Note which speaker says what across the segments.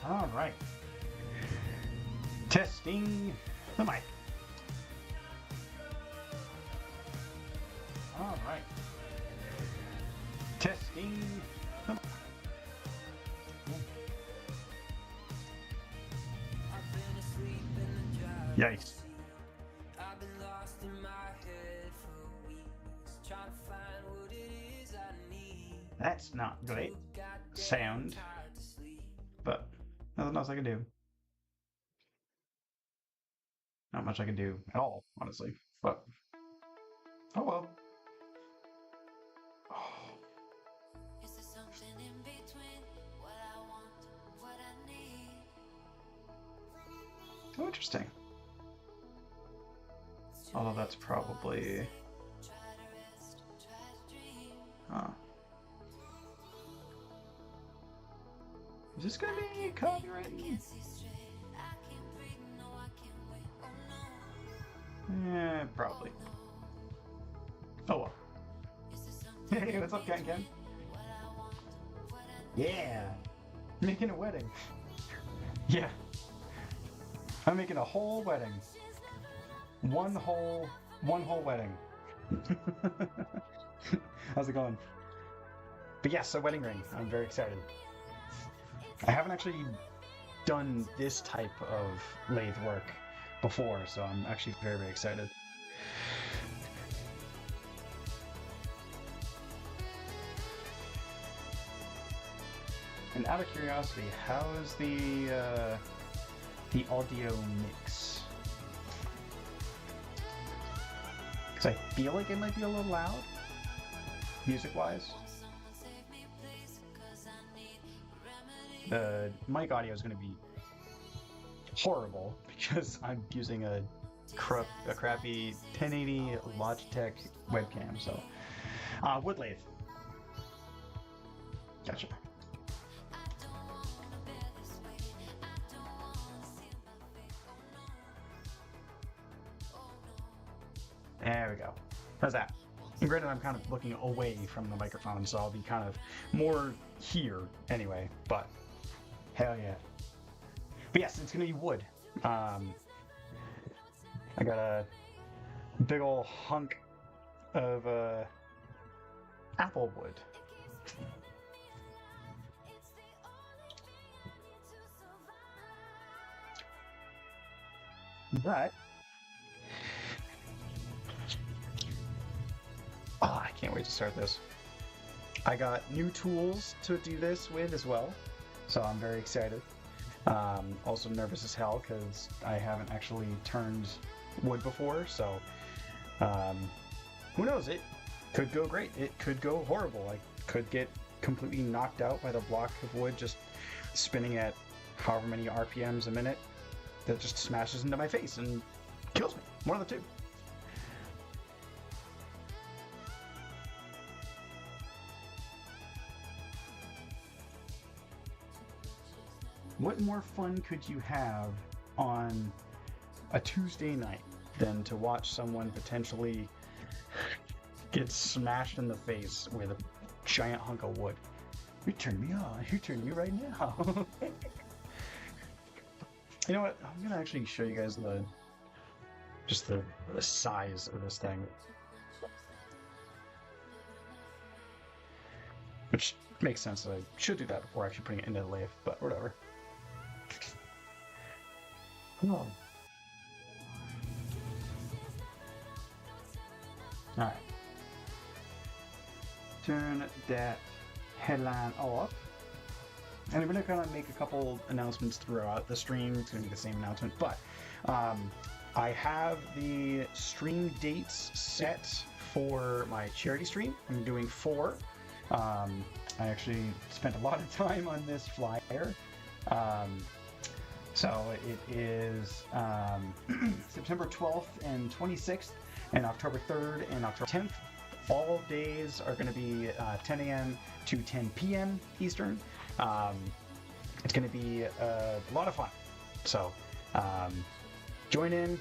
Speaker 1: All right. Testing the mic. All right. Testing the mic. Yikes.
Speaker 2: I've been lost in my head for weeks, trying to find what it is I need.
Speaker 1: That's not great sound, but nothing else I can do. Not much I can do at all, honestly. But oh well. Oh,
Speaker 2: Is there something in between what I want, what I need?
Speaker 1: oh interesting. Although that's probably
Speaker 2: Try to rest, try to dream.
Speaker 1: huh. Is this gonna be copyrighted?
Speaker 2: Can't see straight, I can't breathe, no, I can't wait. Oh no,
Speaker 1: Yeah, probably. Oh well.
Speaker 2: is there something
Speaker 1: Hey, what's up, Ken Ken?
Speaker 2: what I want, what I need?
Speaker 1: Yeah. Making a wedding. Yeah. I'm making a whole wedding. One whole wedding. How's it going? But yes, a wedding ring. I'm very excited. I haven't actually done this type of lathe work before, so I'm actually very, very excited. And out of curiosity, how is the audio mix? Because I feel like it might be a little loud, music-wise.
Speaker 2: Someone save me, please, 'cause I need remedy.
Speaker 1: The mic audio is going to be horrible because I'm using a crappy 1080 Logitech webcam. So, wood lathe. Gotcha.
Speaker 2: I don't wanna bear this weight. I don't wanna see my fate. Oh no, oh no.
Speaker 1: There we go. How's that? And granted, I'm kind of looking away from the microphone, so I'll be kind of more here anyway. But hell yeah. But yes, it's gonna be wood. I got a big ol' hunk of apple wood.
Speaker 2: It's the only way to survive.
Speaker 1: But I can't wait to start this. I got new tools to do this with as well, so I'm very excited. Also nervous as hell because I haven't actually turned wood before, so who knows? It could go great. It could go horrible. I could get completely knocked out by the block of wood just spinning at however many RPMs a minute that just smashes into my face and kills me. One of the two. What more fun could you have on a Tuesday night than to watch someone potentially get smashed in the face with a giant hunk of wood? You turn me on. You turn me right now. You know what? I'm gonna actually show you guys the size of this thing, which makes sense that I should do that before actually putting it into the lathe, but whatever. Oh. Alright. Turn that headline off. And I'm going to kind of make a couple announcements throughout the stream. It's going to be the same announcement, but I have the stream dates set for my charity stream. I'm doing 4. I actually spent a lot of time on this flyer. So it is September 12th and 26th, and October 3rd and October 10th. All days are going to be 10 a.m. to 10 p.m. Eastern. It's going to be a lot of fun. So join in,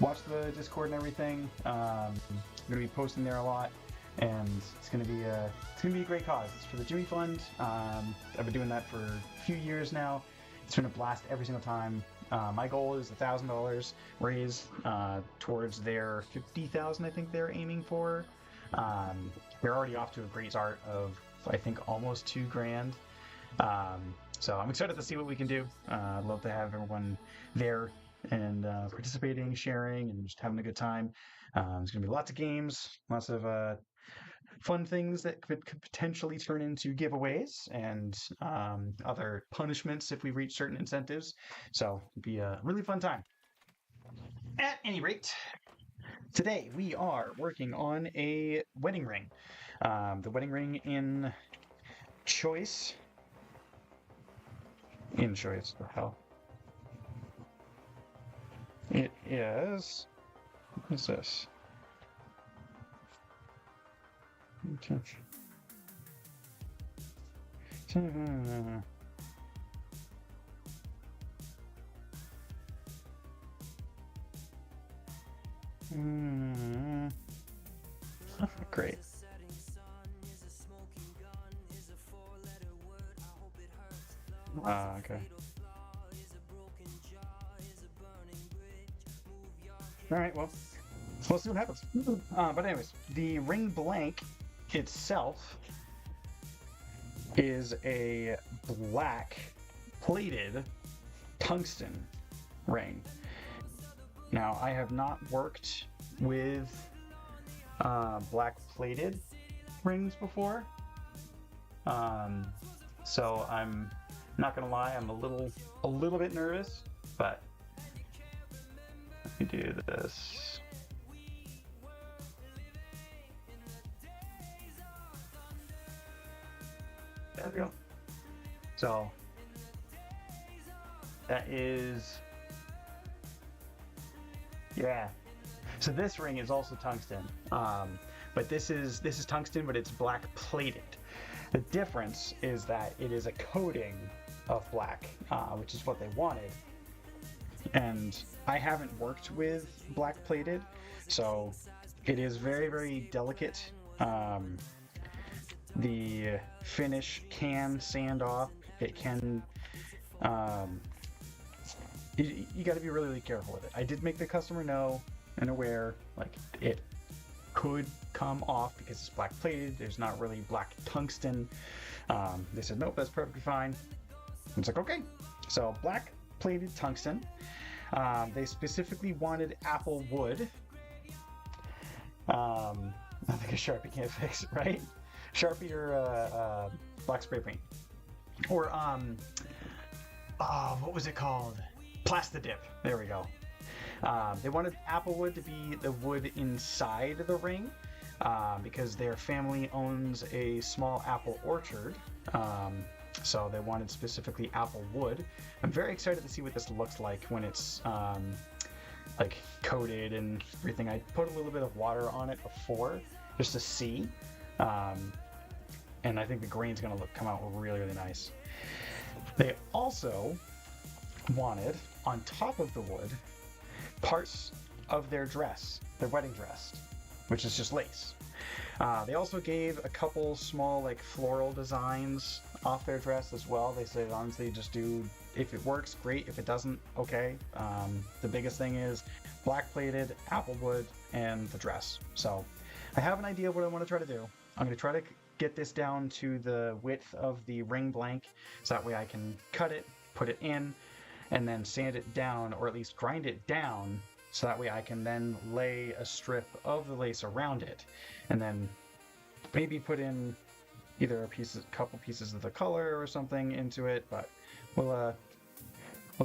Speaker 1: watch the Discord and everything. I'm going to be posting there a lot, and it's gonna be a great cause. It's for the Dewey Fund. I've been doing that for a few years now. It's been a blast every single time. My goal is $1,000 raise towards their 50,000. I think they're aiming for. They're already off to a great start of, I think, almost $2,000. So I'm excited to see what we can do. I'd love to have everyone there and participating, sharing, and just having a good time. There's going to be lots of games, lots of fun things that could potentially turn into giveaways and other punishments if we reach certain incentives. So it'd be a really fun time. At any rate, today we are working on a wedding ring. The wedding ring in choice. In choice, the hell. It is. What is this? Okay. Great. Okay. All right, well, let's see what happens. But anyways, the ring blank itself is a black plated tungsten ring. Now, I have not worked with black plated rings before, so I'm not gonna lie, I'm a little bit nervous, but let me do this. There we go. So that is, yeah. So this ring is also tungsten, but this is tungsten, but it's black plated. The difference is that it is a coating of black, which is what they wanted. And I haven't worked with black plated, so it is very, very delicate. The finish can sand off. It can. You got to be really, really careful with it. I did make the customer know and aware, like, it could come off because it's black plated. There's not really black tungsten. They said, nope, that's perfectly fine. It's like, okay. So black plated tungsten. They specifically wanted apple wood. I think a Sharpie can't fix it, right? Sharpie or black spray paint. Or, what was it called? Plastidip. There we go. They wanted apple wood to be the wood inside the ring because their family owns a small apple orchard. So they wanted specifically apple wood. I'm very excited to see what this looks like when it's like coated and everything. I put a little bit of water on it before just to see. And I think the grain's gonna come out really, really nice. They also wanted, on top of the wood, parts of their dress, their wedding dress, which is just lace. They also gave a couple small, like, floral designs off their dress as well. They said, honestly, just do, if it works, great. If it doesn't, okay. The biggest thing is black plated, apple wood, and the dress. So I have an idea of what I want to try to do. I'm going to try to get this down to the width of the ring blank, so that way I can cut it, put it in, and then sand it down, or at least grind it down, so that way I can then lay a strip of the lace around it, and then maybe put in either a couple pieces of the color or something into it. But we'll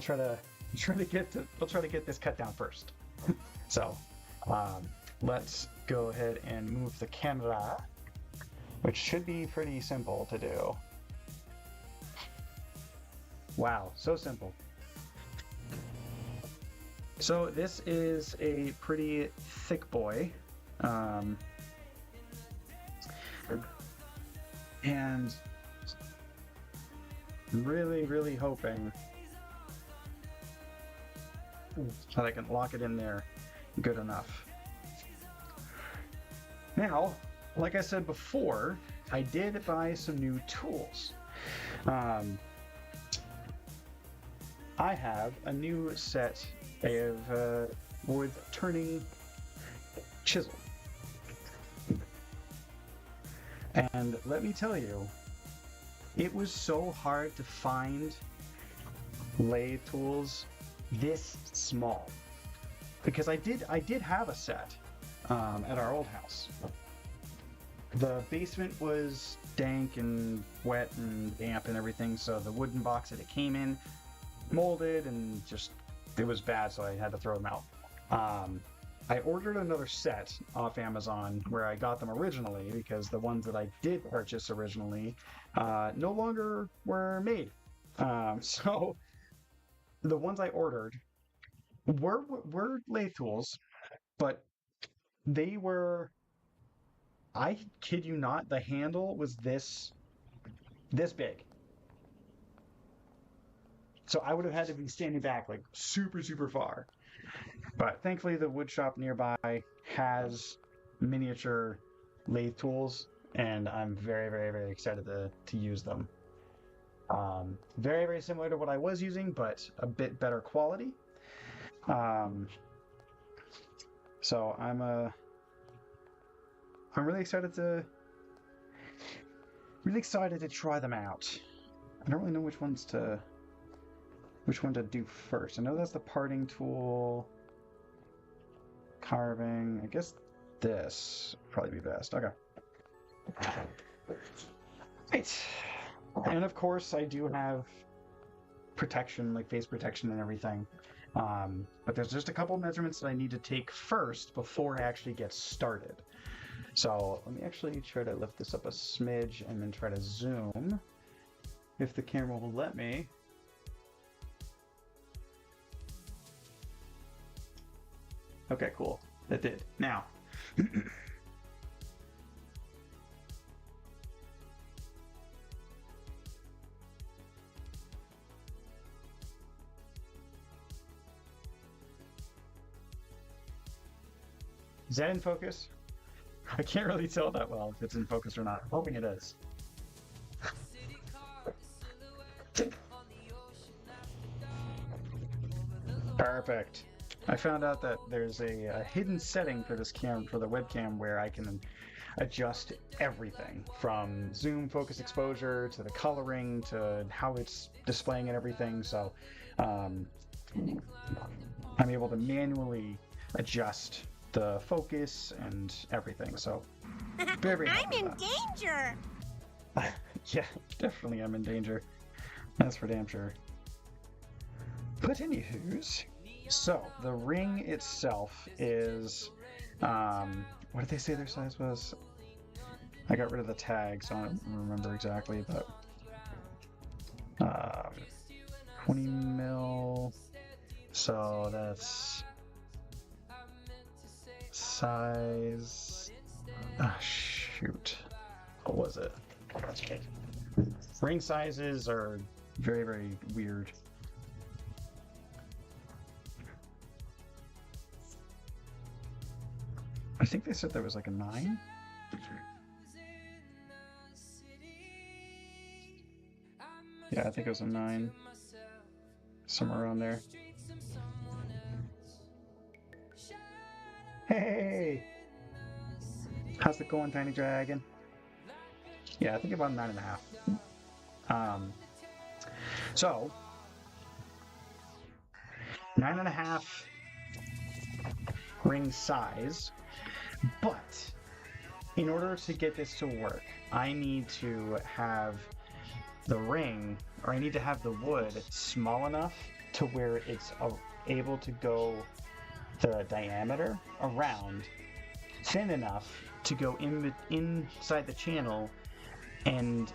Speaker 1: try to get this cut down first. So let's go ahead and move the camera, which should be pretty simple to do. Wow, so simple. So this is a pretty thick boy, and really, really hoping that I can lock it in there good enough. Now, like I said before, I did buy some new tools. Um, I have a new set of wood turning chisel. And let me tell you, it was so hard to find lathe tools this small. Because I did have a set at our old house. The basement was dank and wet and damp and everything, so the wooden box that it came in molded and just it was bad, so I had to throw them out. I ordered another set off Amazon where I got them originally because the ones that I did purchase originally no longer were made. So the ones I ordered were lathe tools, but they were, I kid you not, the handle was this big. So I would have had to be standing back like super, super far. But thankfully, the wood shop nearby has miniature lathe tools, and I'm very, very, very excited to use them. Very, very similar to what I was using, but a bit better quality. So I'm really excited to try them out. I don't really know which one to do first. I know that's the parting tool, carving. I guess this would probably be best. Okay. Right. And of course, I do have protection, like face protection and everything. But there's just a couple measurements that I need to take first before I actually get started. So let me actually try to lift this up a smidge and then try to zoom if the camera will let me. Okay, cool. That did. Now, is that in focus? I can't really tell that well if it's in focus or not. I'm hoping it is. Perfect. I found out that there's a hidden setting for this for the webcam, where I can adjust everything from zoom, focus, exposure, to the coloring, to how it's displaying and everything. So I'm able to manually adjust the focus and everything. So very
Speaker 3: I'm in danger.
Speaker 1: Yeah, definitely I'm in danger. That's for damn sure. But anywho's, so the ring itself is, what did they say their size was? I got rid of the tag, so I don't remember exactly, but 20 mil. So that's size. Ah, shoot. What was it? Ring sizes are very, very weird. I think they said there was like a 9. Yeah, I think it was a 9. Somewhere around there. Hey! How's it going, Tiny Dragon? Yeah, I think about 9.5. So 9.5 ring size, but in order to get this to work, I need to have the ring, or I need to have the wood small enough to where it's able to go the diameter around, thin enough to go inside the channel, and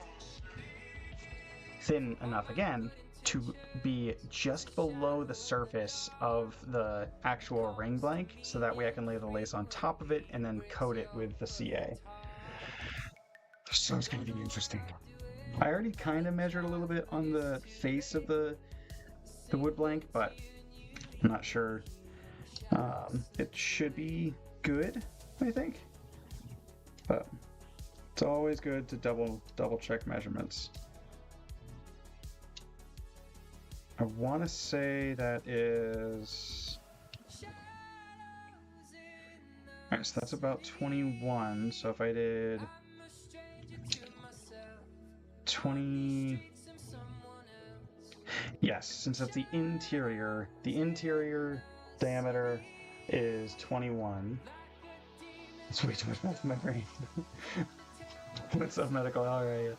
Speaker 1: thin enough again to be just below the surface of the actual ring blank, so that way I can lay the lace on top of it and then coat it with the CA. So it's going to be interesting. I already kind of measured a little bit on the face of the wood blank, but I'm not sure. It should be good, I think. But It's always good to double check measurements. I want to say that is... Alright, so that's about 21. So if I did 20... Yes, since that's the interior diameter is 21. That's way too much math in my brain. What's up, medical? Alright.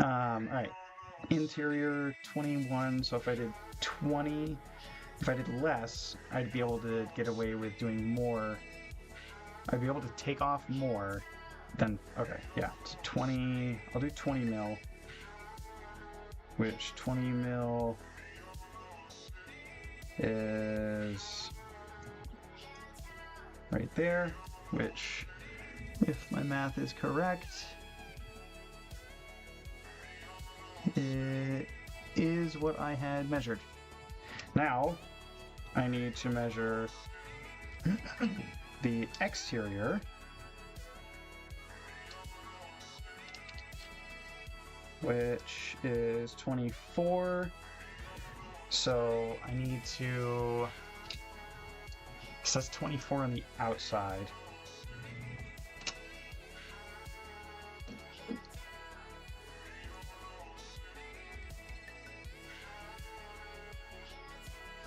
Speaker 1: Alright. Interior 21, so if I did 20, if I did less, I'd be able to get away with doing more. I'd be able to take off more than, okay, yeah, so 20, I'll do 20 mil, which 20 mil is right there, which, if my math is correct, it is what I had measured. Now, I need to measure the exterior, which is 24. So I need to, because that's 24 on the outside.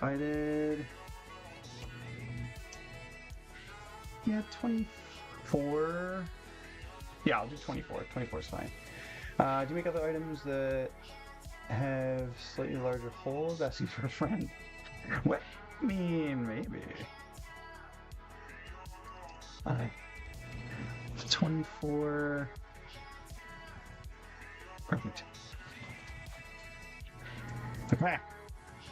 Speaker 1: I did, yeah, 24. Yeah, I'll do 24. 24 is fine. Do you make other items that have slightly larger holes? Asking for a friend. What? I mean, maybe. 24. Perfect. Okay.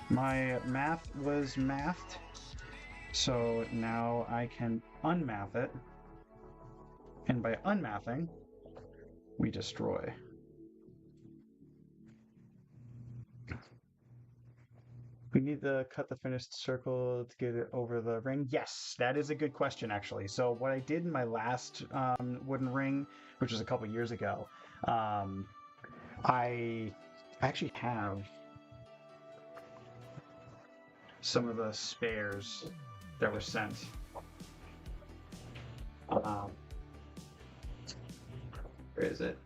Speaker 1: My math was mathed, so now I can unmath it. And by unmathing, we destroy. We need to cut the finished circle to get it over the ring. Yes, that is a good question, actually. So what I did in my last wooden ring, which was a couple years ago, I actually have some of the spares that were sent. Where is it?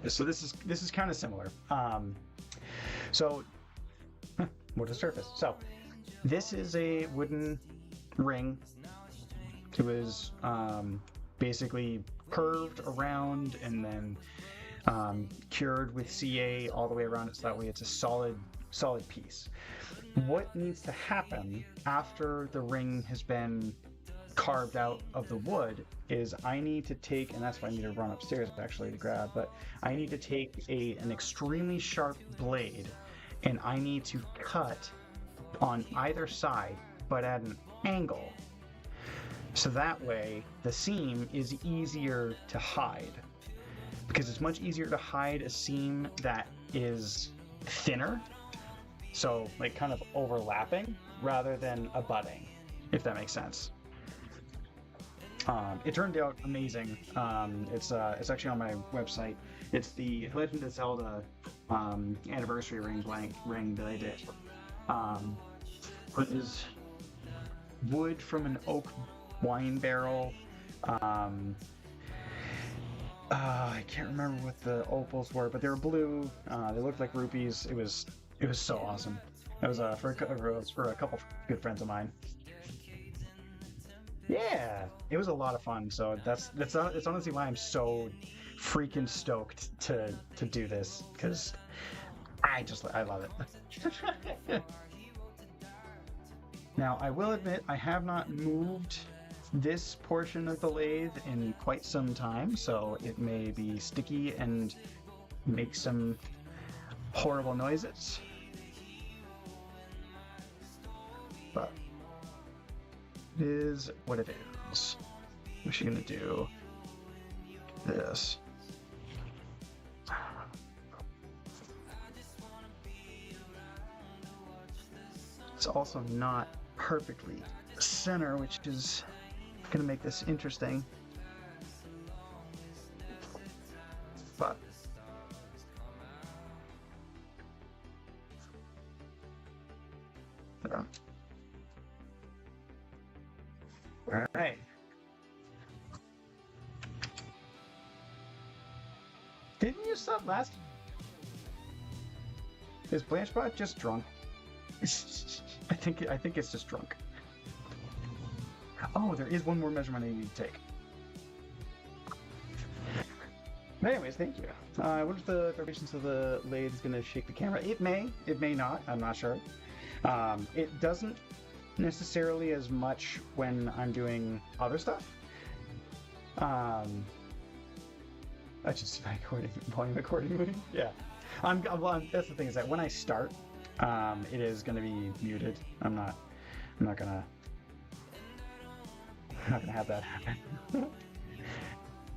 Speaker 1: So this is kind of similar. So what is surface? So this is a wooden ring. It was basically curved around and then cured with CA all the way around it, so that way it's a solid piece. What needs to happen after the ring has been carved out of the wood is I need to take, and that's why I need to run upstairs actually to grab, but I need to take an extremely sharp blade and I need to cut on either side but at an angle, so that way the seam is easier to hide, because it's much easier to hide a seam that is thinner, so like kind of overlapping, rather than abutting, if that makes sense. It turned out amazing. It's actually on my website. It's the Legend of Zelda anniversary ring that I did. It is wood from an oak wine barrel. I can't remember what the opals were, but they were blue. They looked like rupees. It was so awesome. It was for a couple good friends of mine. Yeah, it was a lot of fun. So that's honestly why I'm so freaking stoked to do this, because I love it. Now I will admit I have not moved this portion of the lathe in quite some time, so it may be sticky and make some horrible noises. But it is what it is. I'm actually gonna do this. It's also not perfectly center, which is going to make this interesting. But all right. Didn't you stop last? Is Blanchebot just drunk? I think it's just drunk. Oh, there is one more measurement I need to take. But anyways, thank you. I wonder if the vibrations of the lathe is going to shake the camera. It may not. I'm not sure. It doesn't necessarily as much when I'm doing other stuff. I just volume accordingly. Yeah. That's the thing, is that when I start, it is going to be muted. I'm not gonna have that happen.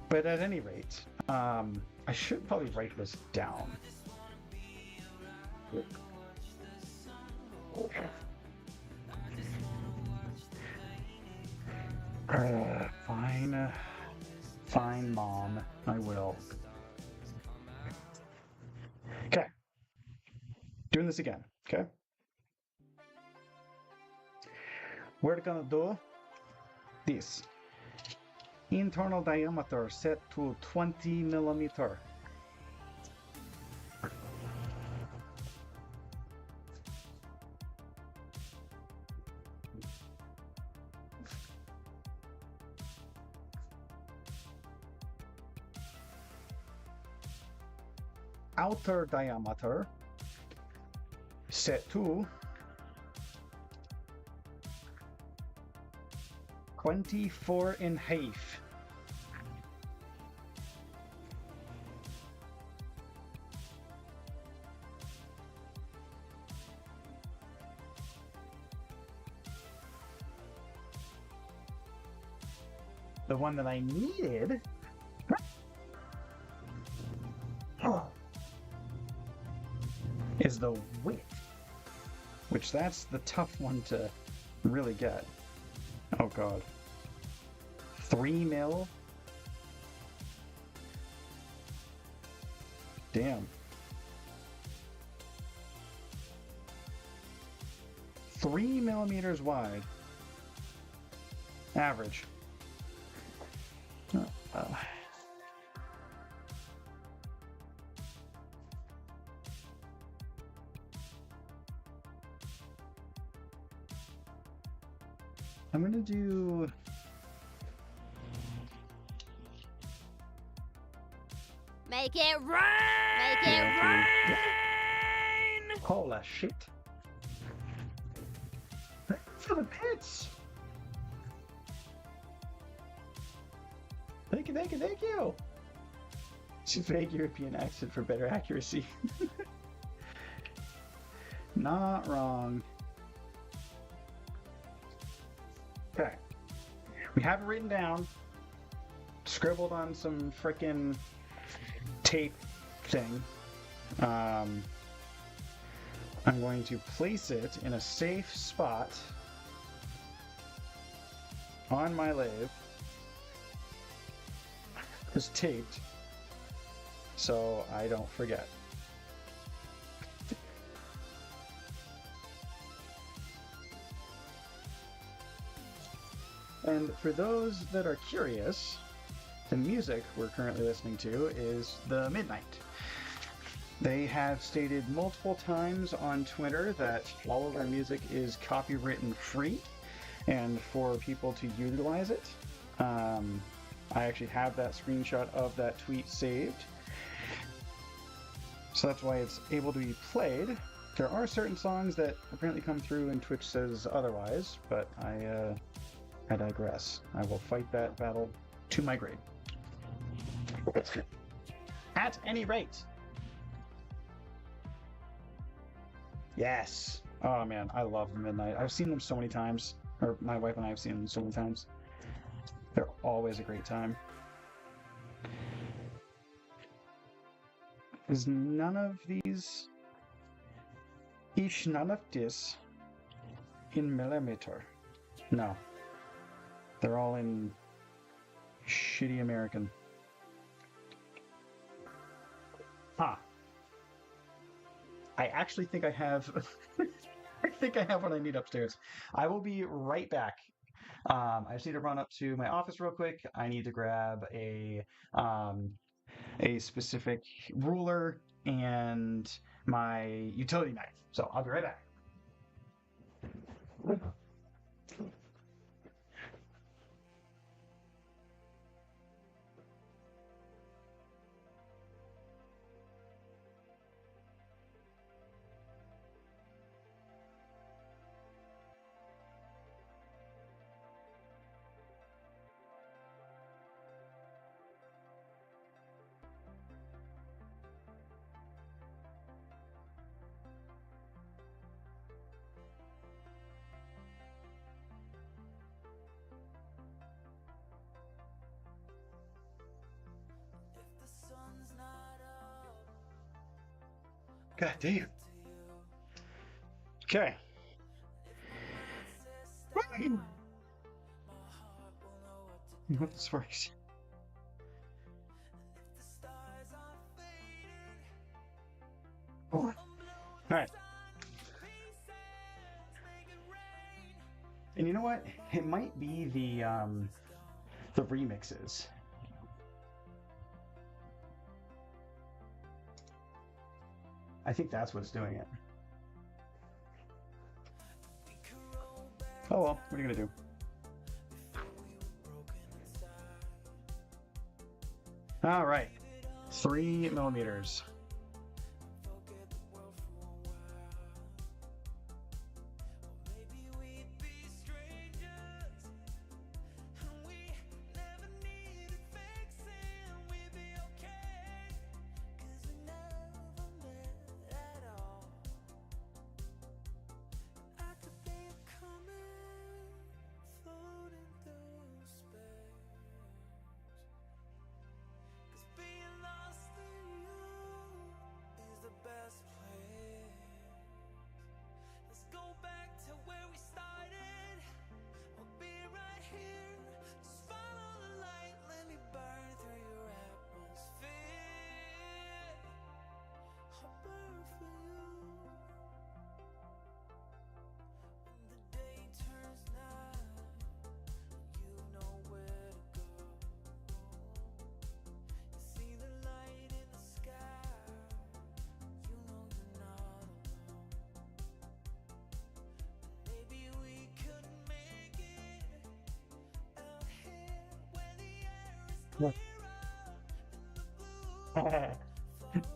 Speaker 1: But at any rate, I should probably write this down. Fine, Mom. I will. Okay. Doing this again, okay? We're gonna do this. Internal diameter set to 20 millimeter. Outer diameter set to 24.5. The one that I needed is the width, which that's the tough one to really get. Oh god. 3 mil? Damn. 3 millimeters wide. Average. I'm gonna do...
Speaker 3: Make it rain! Make it rain!
Speaker 1: Holy shit. Thanks for the pits! Thank you! It's a vague European accent for better accuracy. Not wrong. Okay. We have it written down. Scribbled on some frickin' tape thing. I'm going to place it in a safe spot on my lathe. It's taped so I don't forget. And for those that are curious, the music we're currently listening to is The Midnight. They have stated multiple times on Twitter that all of their music is copywritten free and for people to utilize it. I actually have that screenshot of that tweet saved. So that's why it's able to be played. There are certain songs that apparently come through and Twitch says otherwise, but I digress. I will fight that battle to my grave. At any rate. Yes. Oh man, I love The Midnight. I've seen them so many times. Or my wife and I have seen them so many times. They're always a great time. Is none of these... none of this in millimeter? No. They're all in shitty American. Huh. I actually think I have I think I have what I need upstairs. I will be right back. I just need to run up to my office real quick. I need to grab a specific ruler and my utility knife. So I'll be right back. God damn. Okay. What this works. All right. And you know what? It might be the remixes. I think that's what's doing it. Oh well, what are you gonna do? All right, 3 millimeters.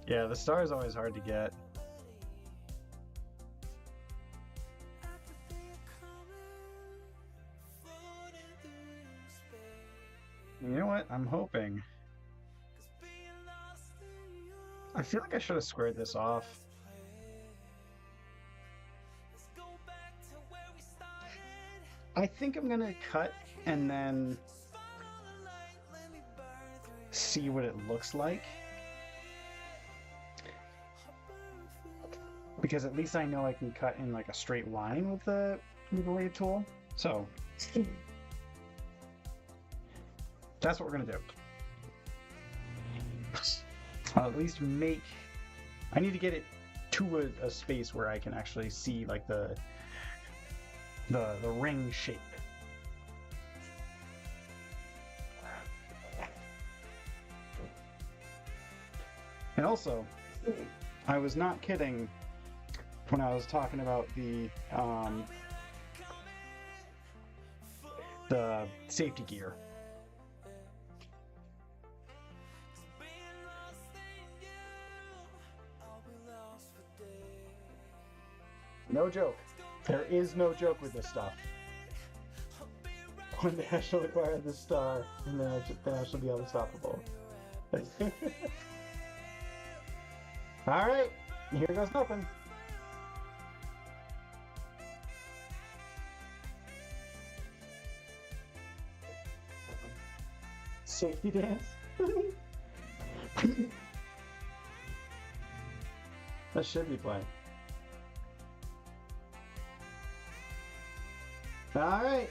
Speaker 1: Yeah, the star is always hard to get. You know what? I'm hoping. I feel like I should have squared this off. I think I'm gonna cut and then see what it looks like. Because at least I know I can cut in like a straight line with the lathe tool. So that's what we're gonna do. I'll at least make. I need to get it to a space where I can actually see like the ring shape. And also, I was not kidding when I was talking about the safety gear. No joke. There is no joke with this stuff. One day I shall acquire this star, and then I shall be unstoppable. Alright, here goes nothing. Safety dance? That should be playing. Alright.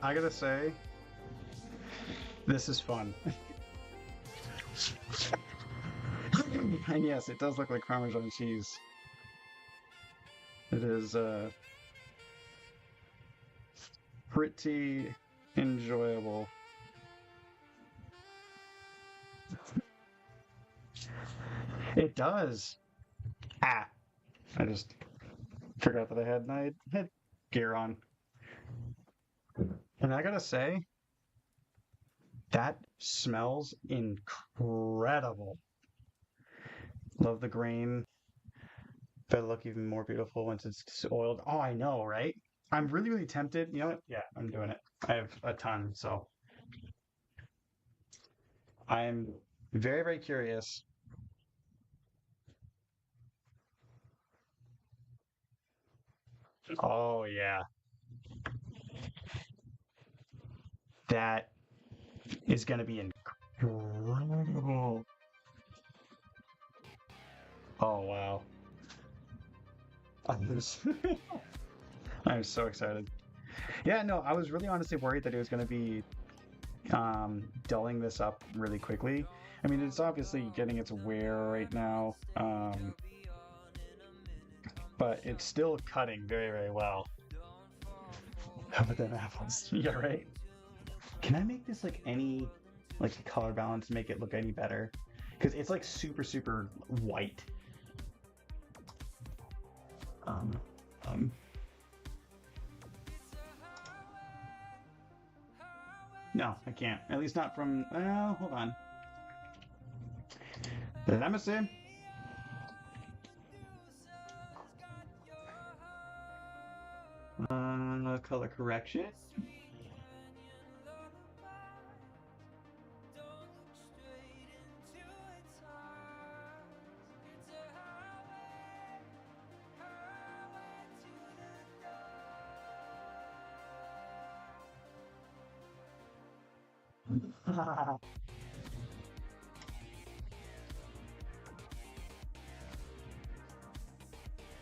Speaker 1: I gotta say, this is fun. And yes, it does look like Parmesan cheese. It is pretty enjoyable. It does. Ah, I just forgot that I had gear on. And I gotta say, that smells incredible. Love the grain. Better look even more beautiful once it's oiled. Oh, I know, right? I'm really, really tempted. You know what? Yeah, I'm doing it. I have a ton, so I'm very, very curious. Oh, yeah. That is going to be incredible. Oh, wow. I'm so excited. Yeah, no, I was really honestly worried that it was going to be dulling this up really quickly. I mean, it's obviously getting its wear right now, but it's still cutting very, very well. How about them apples? Yeah, right. Can I make this like any like color balance, make it look any better? Because it's like super, super white. No, I can't. At least not from. Hold on. Let me see. Color correction.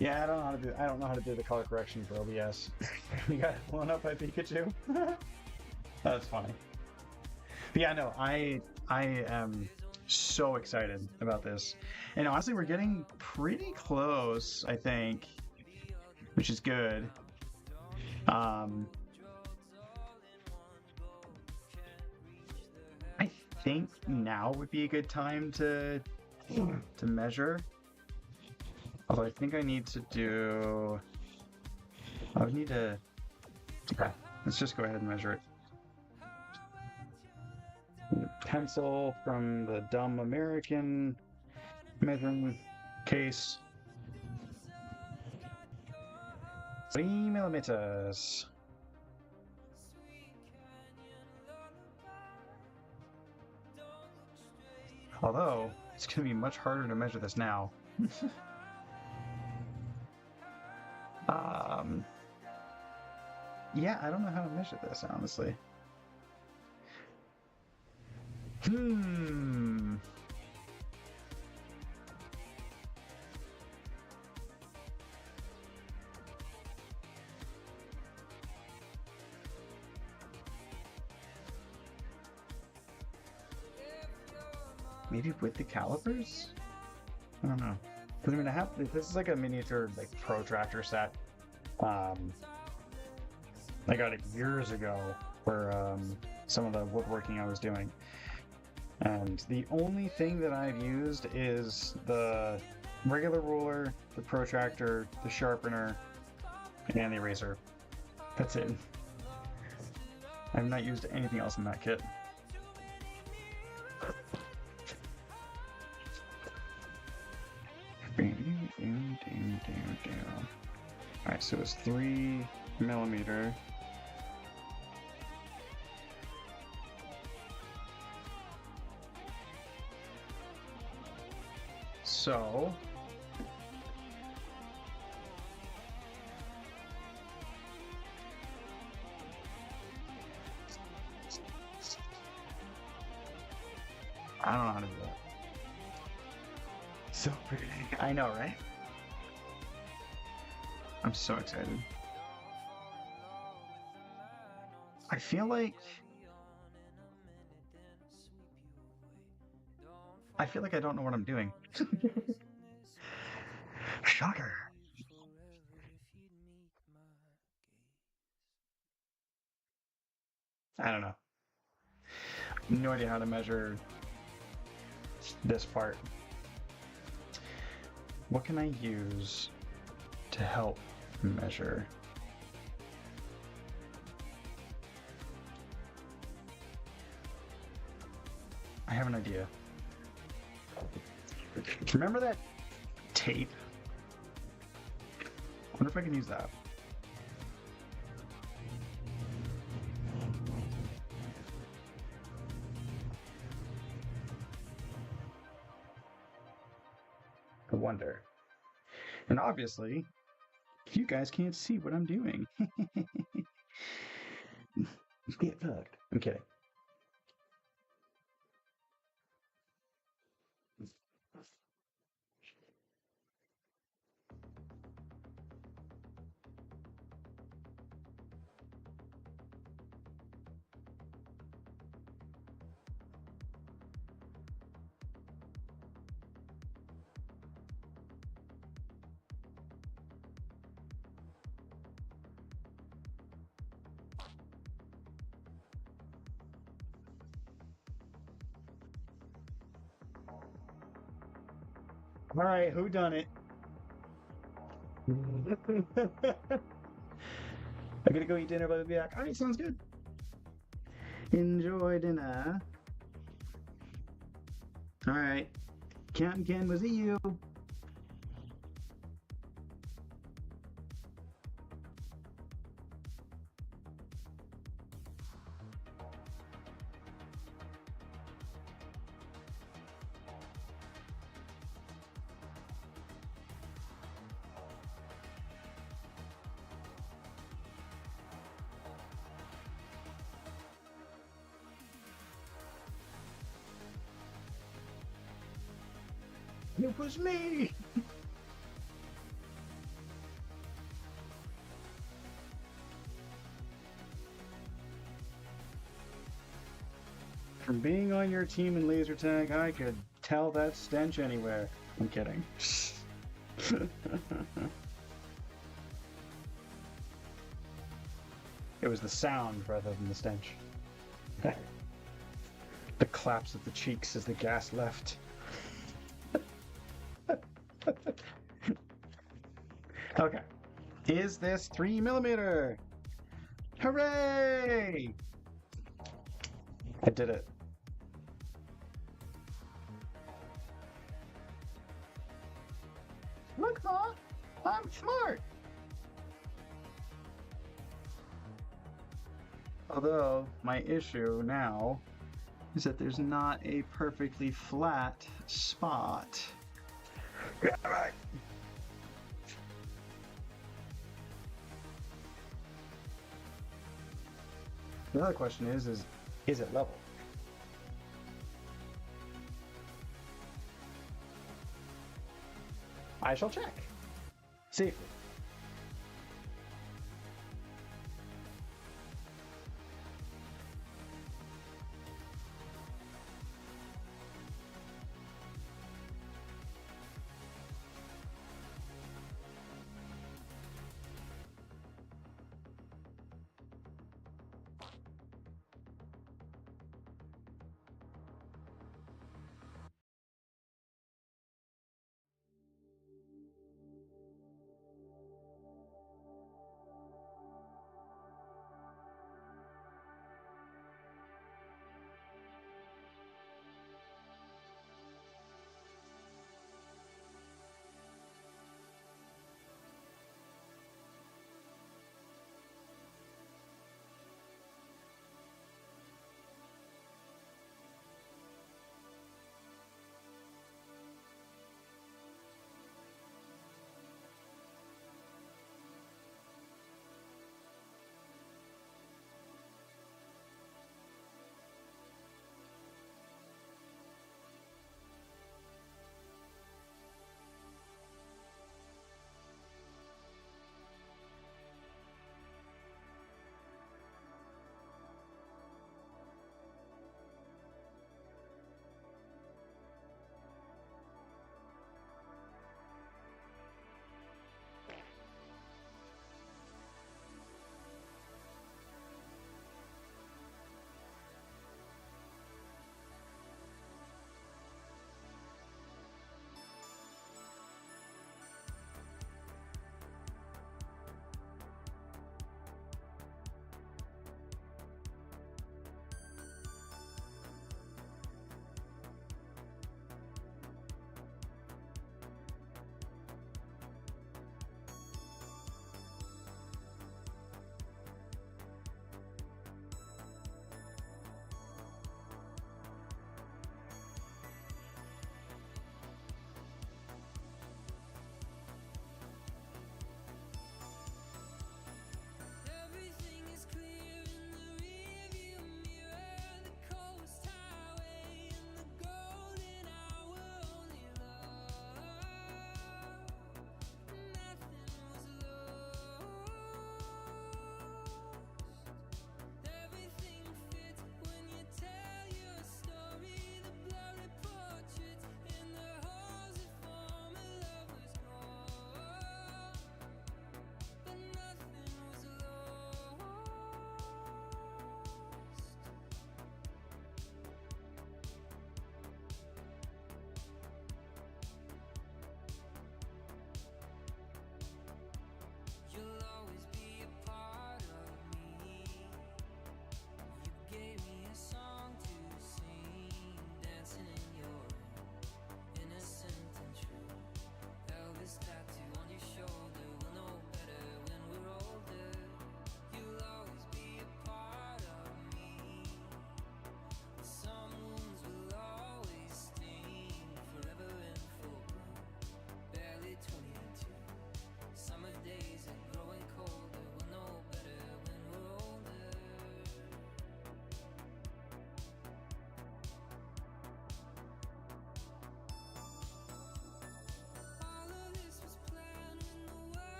Speaker 1: Yeah, I don't know how to do the color correction for OBS. We got blown up by Pikachu. That's funny. But yeah, no, I am so excited about this. And honestly, we're getting pretty close, I think, which is good. I think now would be a good time to measure. Although I think I need to do. I would need to. Okay, let's just go ahead and measure it. Pencil from the dumb American measuring case. 3 millimeters. Although it's going to be much harder to measure this now. Yeah, I don't know how to measure this, honestly. Maybe with the calipers? I don't know. Because I mean, this is like a miniature like protractor set. I got it years ago for some of the woodworking I was doing. And the only thing that I've used is the regular ruler, the protractor, the sharpener, and the eraser. That's it. I've not used anything else in that kit. Alright, so it's 3 millimeter. So I don't know how to do that. So pretty. I know, right? I'm so excited. I feel like I don't know what I'm doing. Shocker. I don't know. No idea how to measure this part. What can I use to help measure? I have an idea. Remember that tape? I wonder if I can use that. I wonder. And obviously, you guys can't see what I'm doing. Get fucked. I'm kidding. All right, who done it? I gotta go eat dinner, but I'll be back. All right, sounds good. Enjoy dinner. All right. Captain Ken, was it you? It was me. From being on your team in laser tag, I could tell that stench anywhere. I'm kidding. It was the sound rather than the stench. The claps of the cheeks as the gas left. Okay. Is this 3mm? Hooray! I did it. Look, Ma, I'm smart. Although, my issue now is that there's not a perfectly flat spot. Yeah, right. The other question is it level? I shall check. Safely.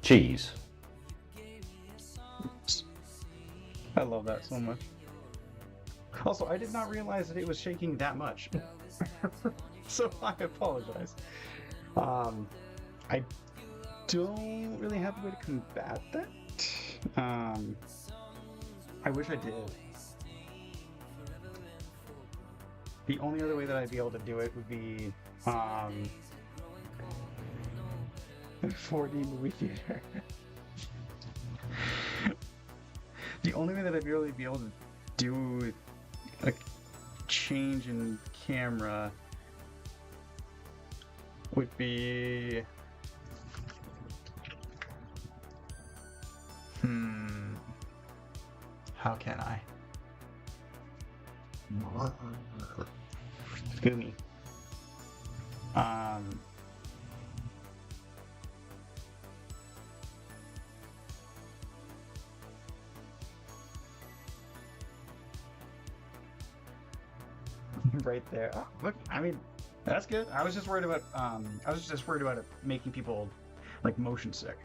Speaker 4: cheese.
Speaker 1: I love that so much. Also, I did not realize that it was shaking that much. So I apologize. I don't really have a way to combat that. I wish I did. The only other way that I'd be able to do it would be 4D movie theater. The only way that I'd really be able to do a change in camera would be how can I? Gumi. Right there. Oh, look, I mean, that's good. I was just worried about it making people like motion sick.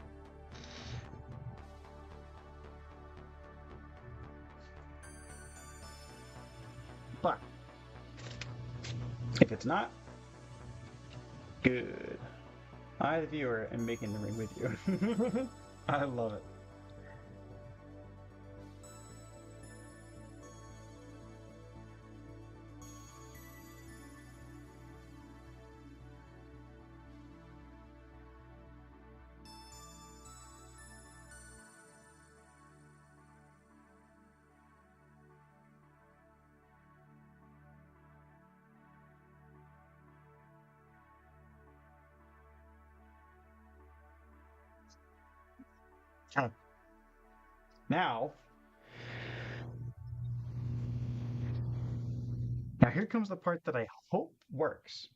Speaker 1: But if it's not, good. I, the viewer, am making the ring with you. I love it. Now here comes the part that I hope works.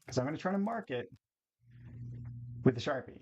Speaker 1: Because I'm going to try to mark it with the Sharpie.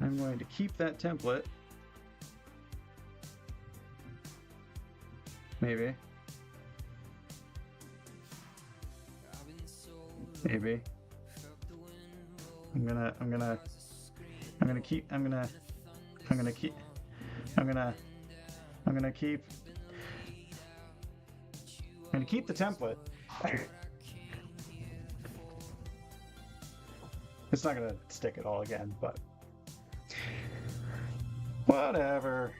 Speaker 1: I'm going to keep that template. Maybe. Maybe. I'm gonna keep the template. It's not gonna stick it all again, but whatever.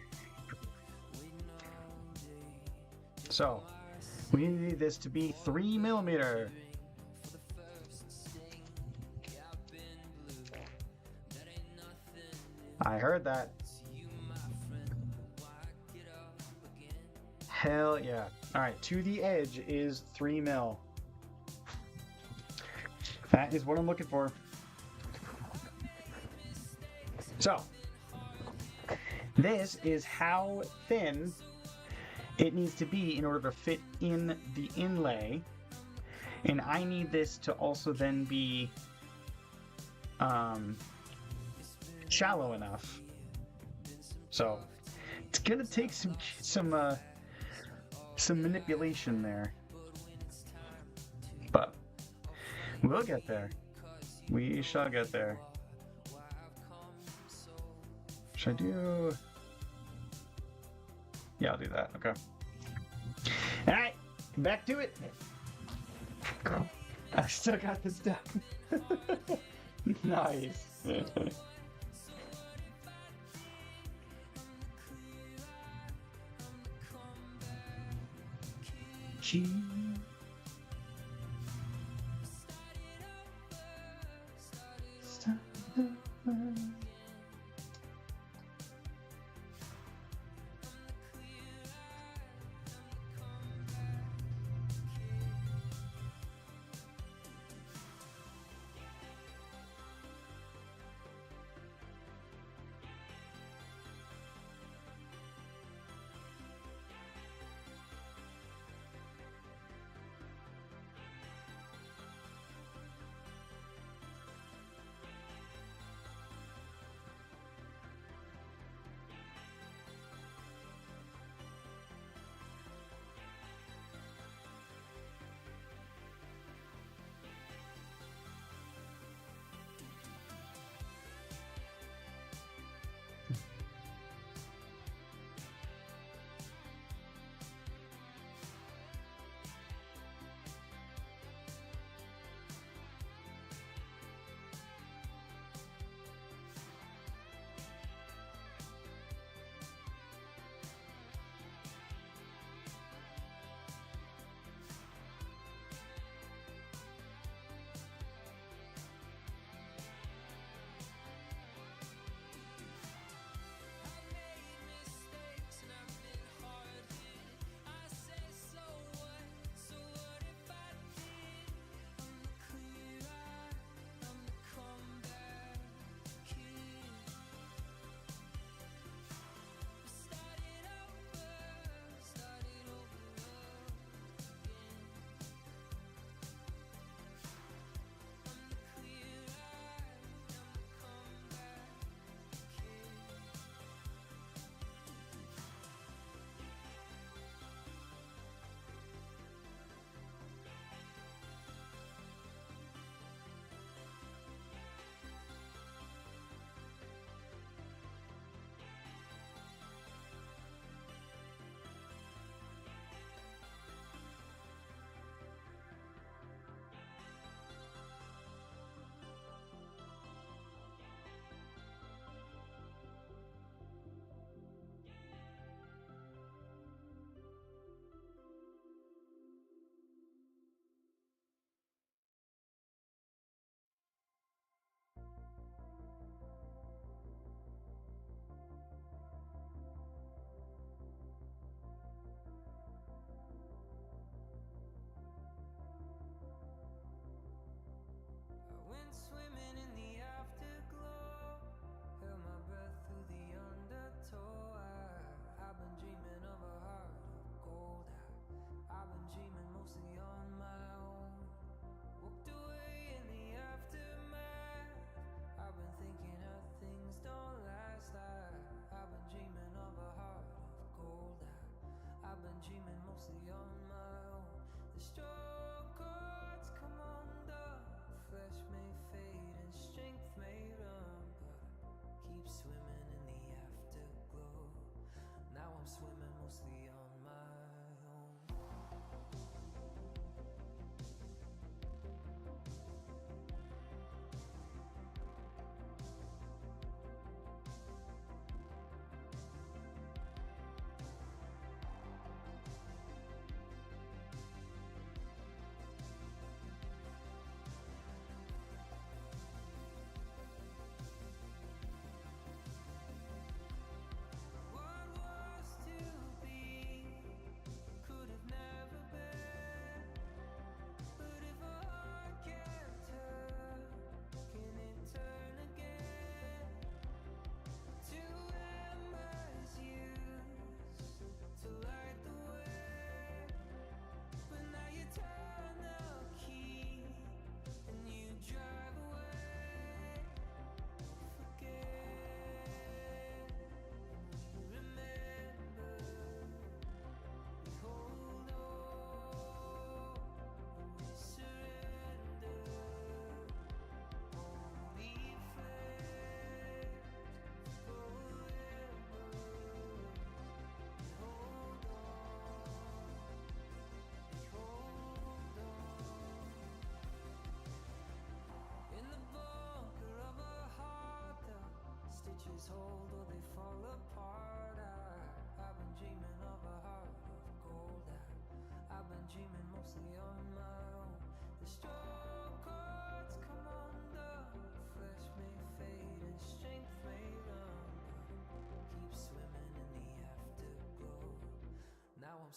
Speaker 1: So we need this to be 3mm. I heard that. Hell yeah. Alright, to the edge is 3mm. That is what I'm looking for. So, this is how thin it needs to be in order to fit in the inlay. And I need this to also then be shallow enough. So, it's gonna take some manipulation there. But we'll get there. We shall get there. Should I do... Yeah, I'll do that. Okay. Alright, back to it. I still got this done. you. Start over.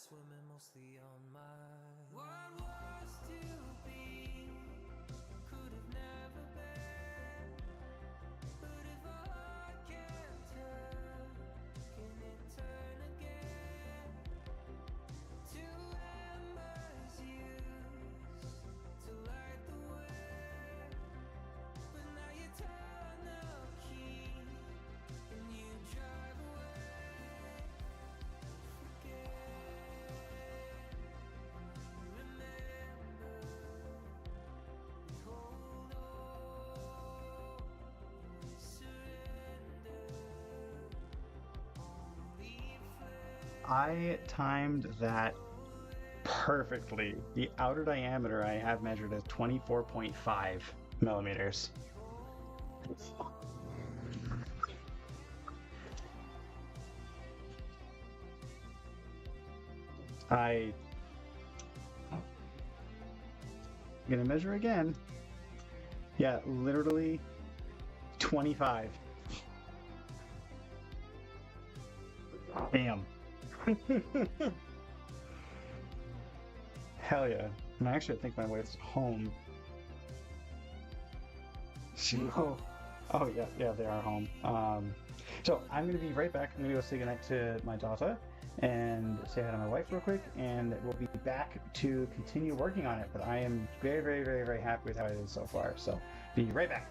Speaker 2: swimming mostly on my what was to be could have never been. But if a heart can turn, can it turn again? To embers used to light the way, but now you turn the key and you drive away. Forget, remember, hold on, we surrender. Only
Speaker 1: I timed that perfectly. The outer diameter I have measured as 24.5 millimeters. I'm gonna measure again. Yeah, literally 25. Bam. Hell yeah. And actually, I think my wife's home. So, oh yeah, yeah, they are home. So I'm gonna be right back. I'm gonna go say goodnight to my daughter and say hi to my wife real quick, and we'll be back to continue working on it. But I am very, very, very, very happy with how it is so far. So be right back.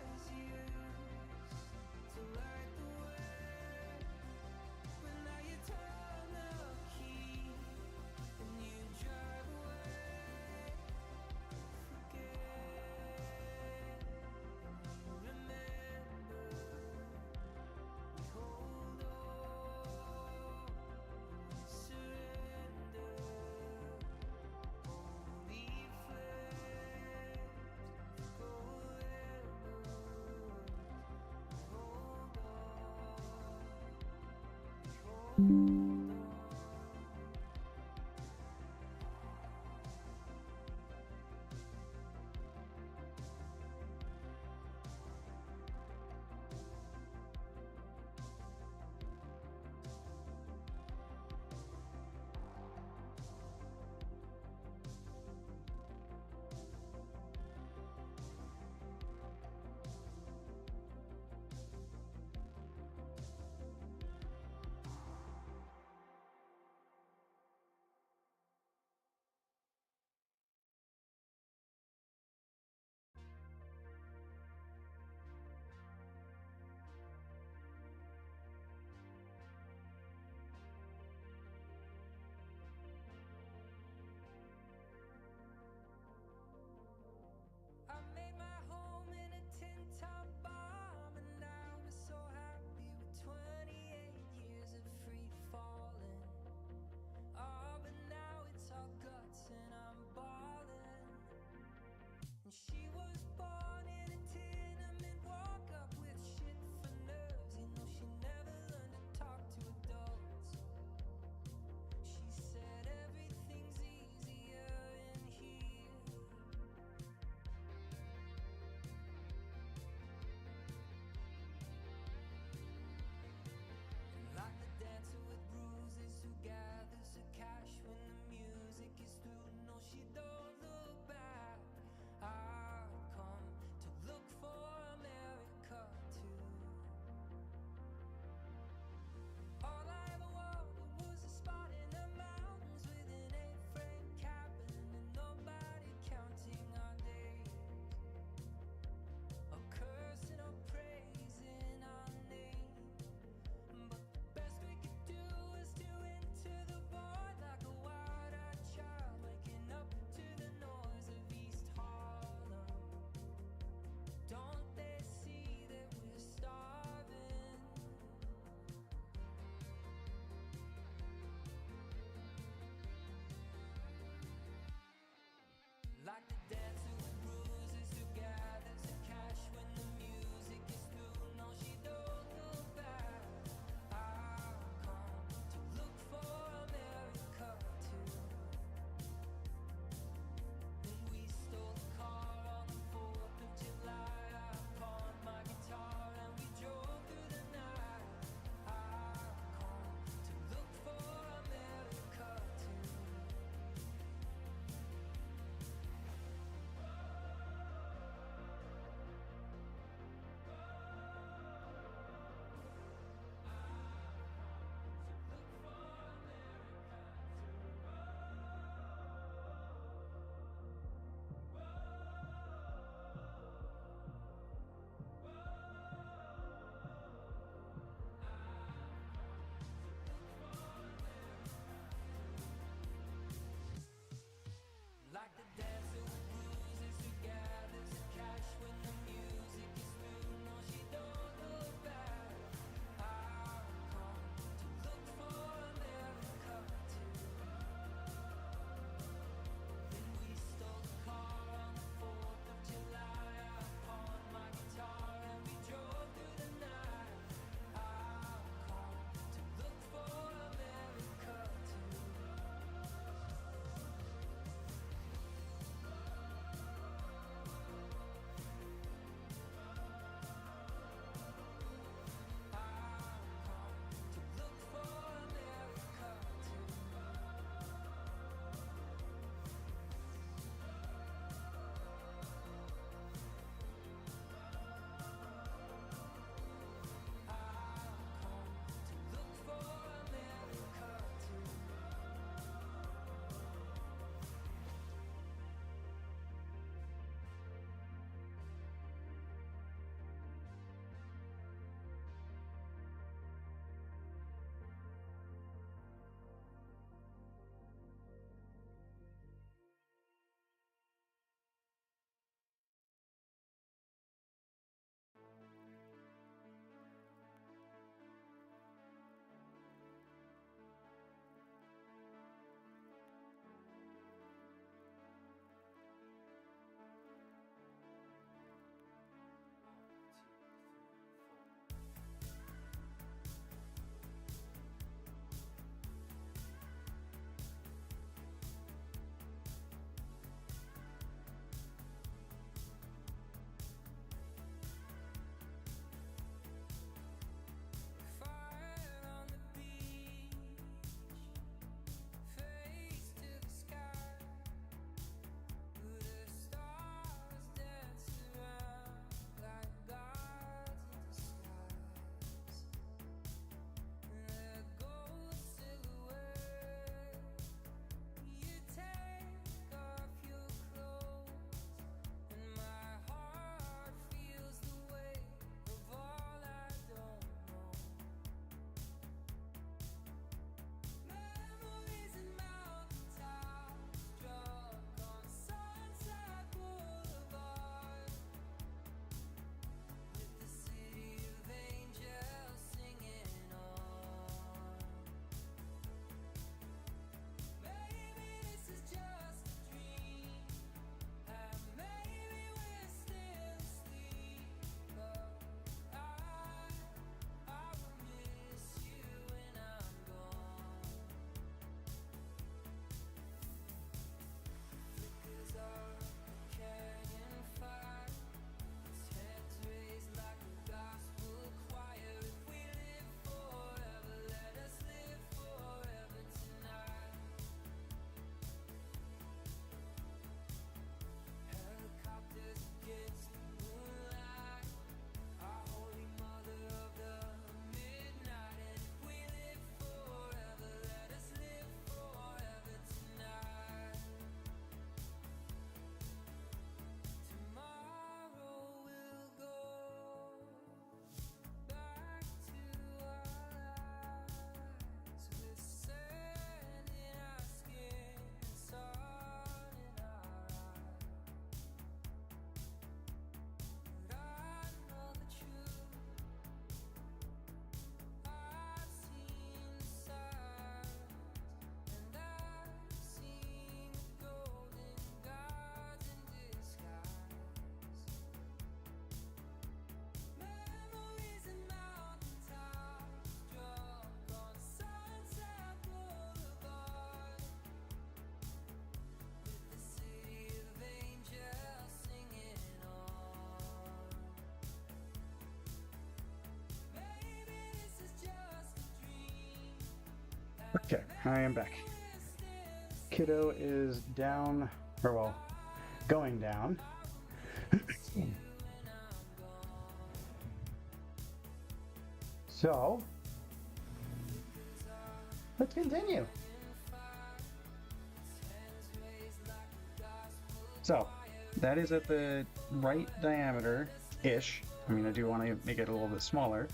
Speaker 1: Okay, I am back. Kiddo is down, or well, going down. So, let's continue. So, that is at the right diameter-ish. I mean, I do want to make it a little bit smaller,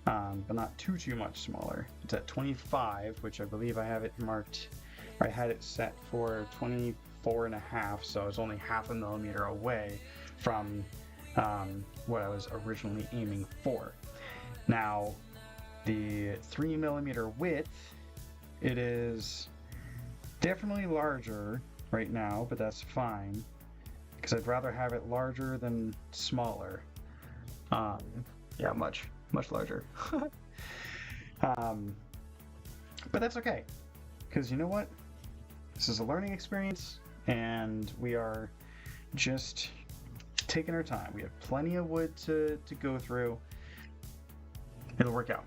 Speaker 1: but not too much smaller. It's at 25, which I believe I have it marked, or I had it set for 24.5, so it's only half a millimeter away from what I was originally aiming for. Now, the 3 millimeter width, it is definitely larger right now, but that's fine, because I'd rather have it larger than smaller. Yeah, much larger. But that's okay, because you know what? This is a learning experience, and we are just taking our time. We have plenty of wood to go through. It'll work out.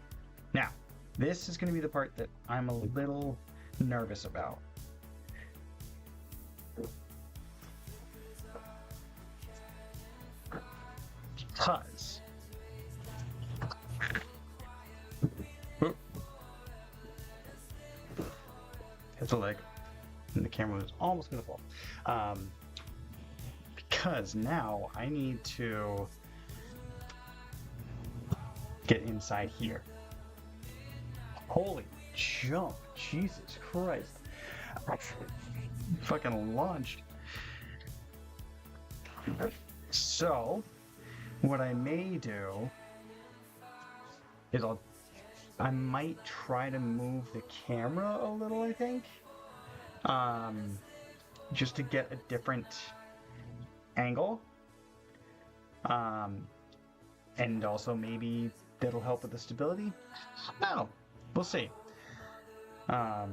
Speaker 1: Now, this is going to be the part that I'm a little nervous about. Because hit the leg, and the camera was almost going to fall. Because now I need to get inside here. Holy jump, Jesus Christ. I fucking launched. So, what I may do is I might try to move the camera a little, I think. Just to get a different angle. And also maybe that'll help with the stability. No, we'll see. I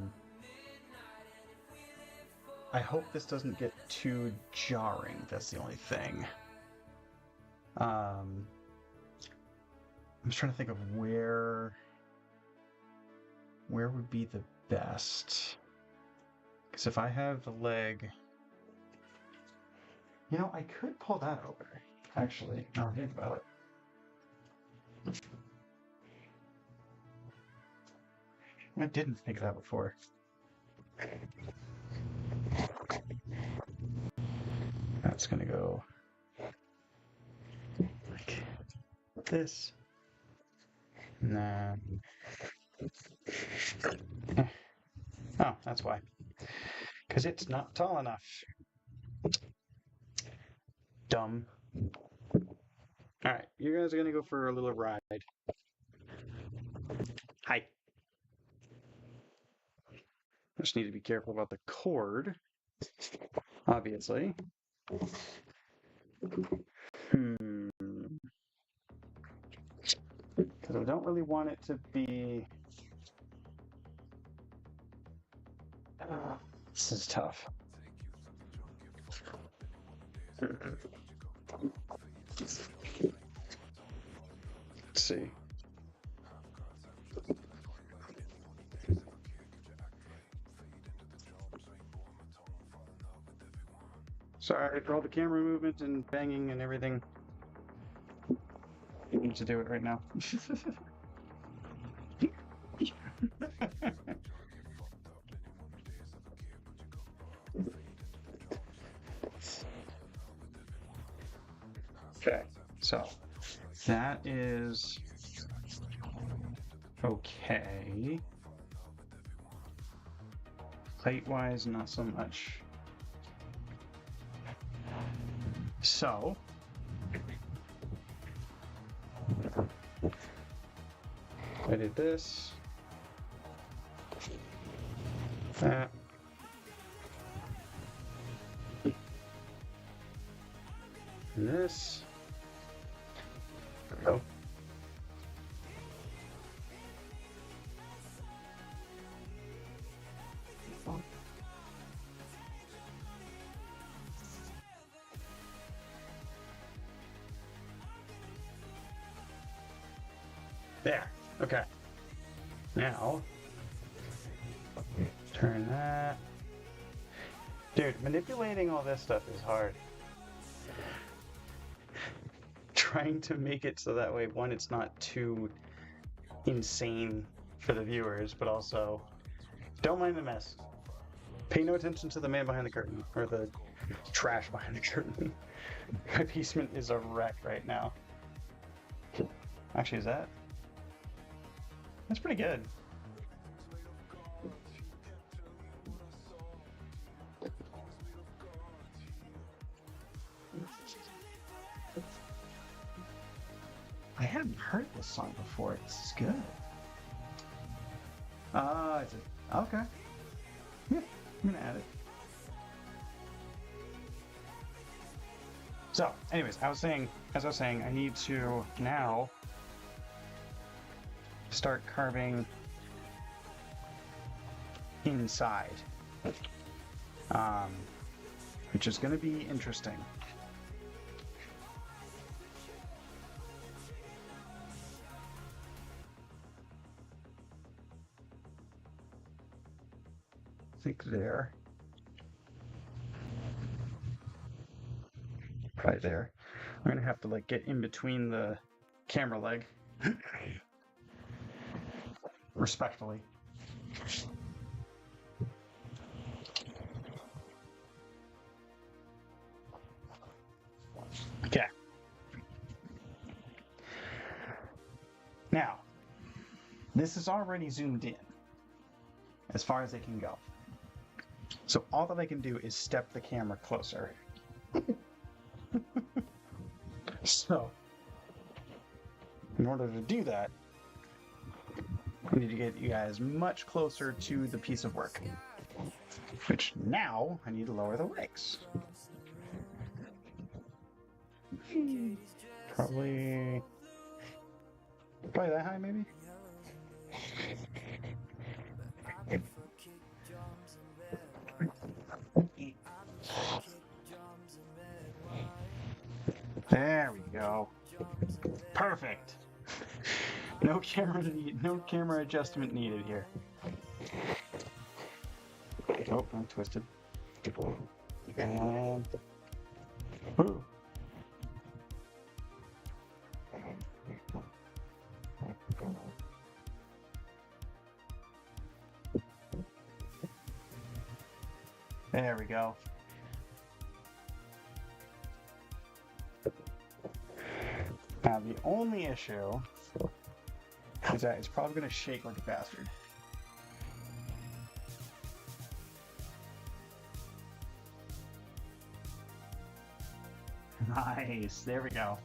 Speaker 1: hope this doesn't get too jarring. That's the only thing. I'm just trying to think of where would be the best. Because if I have the leg, you know, I could pull that over. Actually, now think about it. I didn't think of that before. That's gonna go like this. And then... Oh, that's why. Because it's not tall enough. Dumb. Alright, you guys are gonna go for a little ride. Hi. Just need to be careful about the cord, obviously. Because I don't really want it to be... this is tough. Let's see. Sorry for all the camera movement and banging and everything. I need to do it right now. Okay, so that is okay. Height-wise, not so much. So I did this, that, and this. Oh. There. Okay. Now, Turn that. Dude, manipulating all this stuff is hard. Trying to make it so that way, one, it's not too insane for the viewers, but also don't mind the mess. Pay no attention to the man behind the curtain, or the trash behind the curtain. My basement is a wreck right now. Actually, that's pretty good. I hadn't heard this song before. This is good. Is it? Okay. Yeah, I'm gonna add it. So, anyways, as I was saying, I need to now start carving inside, which is going to be interesting. I think there. Right there. I'm gonna have to like get in between the camera leg. Respectfully. Okay. Now, this is already zoomed in as far as it can go. So all that I can do is step the camera closer. So, in order to do that, I need to get you guys much closer to the piece of work. Which now, I need to lower the legs. Probably that high, maybe? There we go. Perfect. No camera adjustment needed here. Oh, I'm twisted. And ooh. There we go. Now the only issue is that it's probably going to shake like a bastard. Nice, there we go.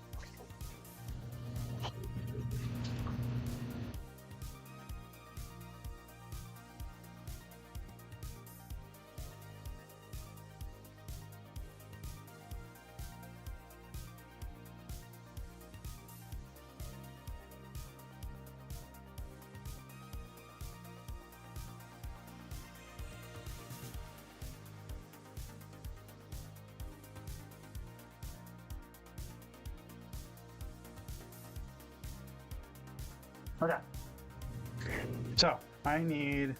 Speaker 1: Okay. So I need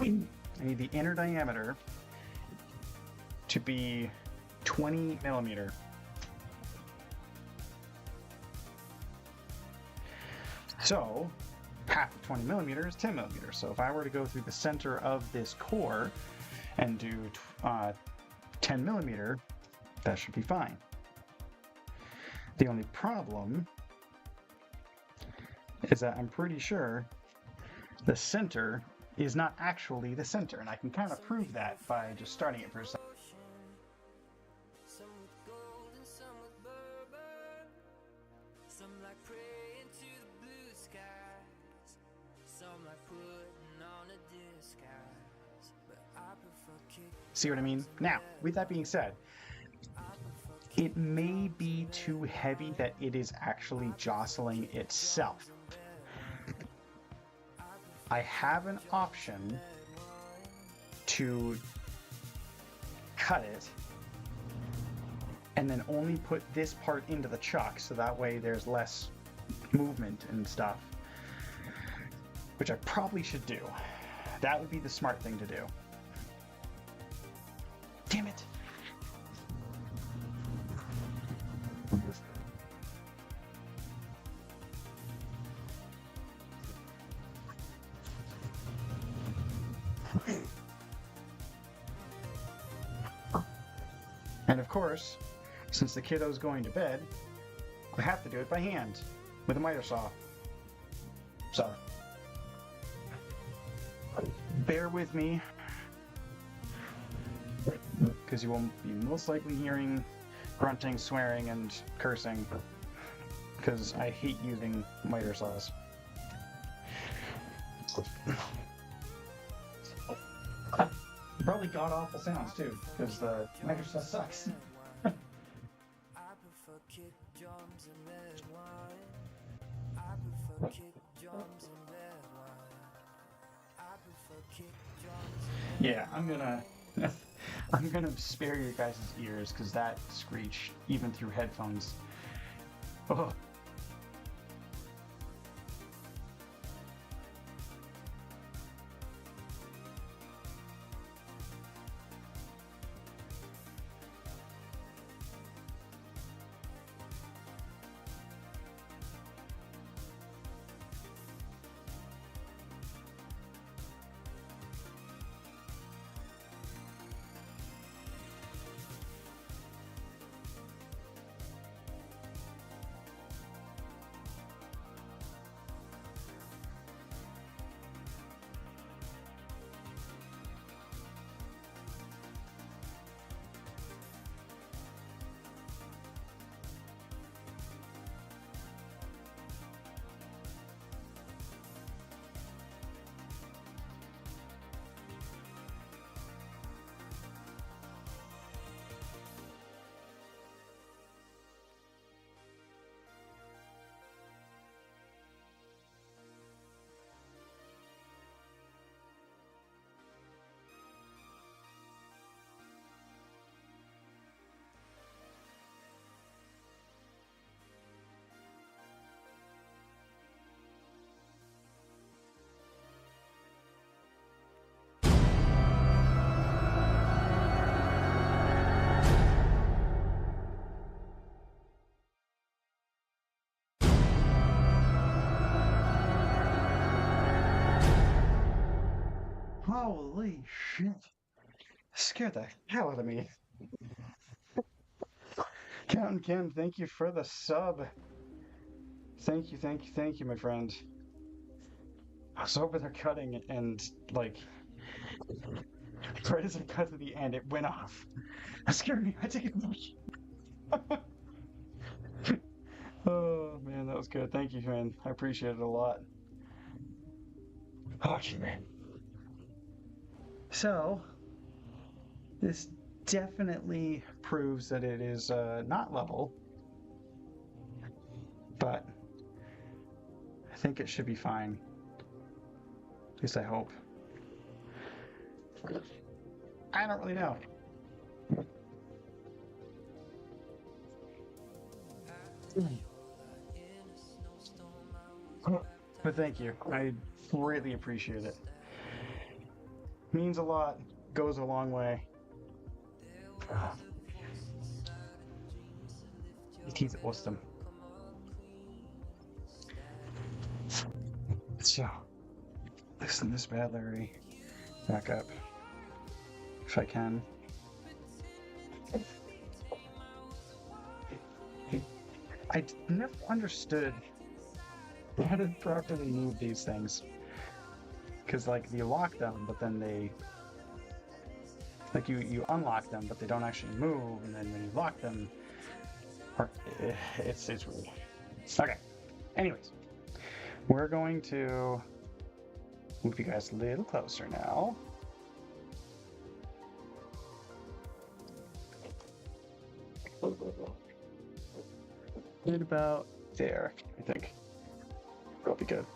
Speaker 1: the inner diameter to be 20 millimeter. So half of 20 millimeter is 10 millimeters. So if I were to go through the center of this core and do 10 millimeter, that should be fine. The only problem is that I'm pretty sure the center is not actually the center, and I can kind of prove that by just starting it for a second.
Speaker 2: Some with gold and some with bourbon. Some like praying to the blue skies. Some like putting on a disguise. But I prefer kick.
Speaker 1: See what I mean? Now, with that being said, it may be too heavy that it is actually jostling itself. I have an option to cut it and then only put this part into the chuck so that way there's less movement and stuff, which I probably should do. That would be the smart thing to do. Damn it! And of course, since the kiddo's going to bed, I have to do it by hand with a miter saw. So, bear with me, because you will be most likely hearing grunting, swearing, and cursing, because I hate using miter saws. Probably god-awful sounds, too, because the miter saw sucks.
Speaker 2: I prefer kick drums and red wine. I prefer kick drums and red wine. I prefer kick drums and
Speaker 1: Yeah, I'm gonna spare your guys' ears, because that screech, even through headphones. Oh. Holy shit. Scared the hell out of me. Count Kim, thank you for the sub. Thank you, my friend. I was over there cutting and, like, right as I cut to the end, it went off. That scared me. I take it back. Oh, man, that was good. Thank you, man. I appreciate it a lot. Okay. So, this definitely proves that it is not level, but I think it should be fine. At least I hope. I don't really know. But thank you. I greatly appreciate it. Means a lot. Goes a long way. He's awesome. So, listen this bad, Larry. Back up. If I can. I never understood how to properly move these things. Because, like, you lock them, but then they... Like, you unlock them, but they don't actually move, and then when you lock them... It's weird. Okay. Anyways. We're going to move you guys a little closer now. Right about there, I think. That'll be good.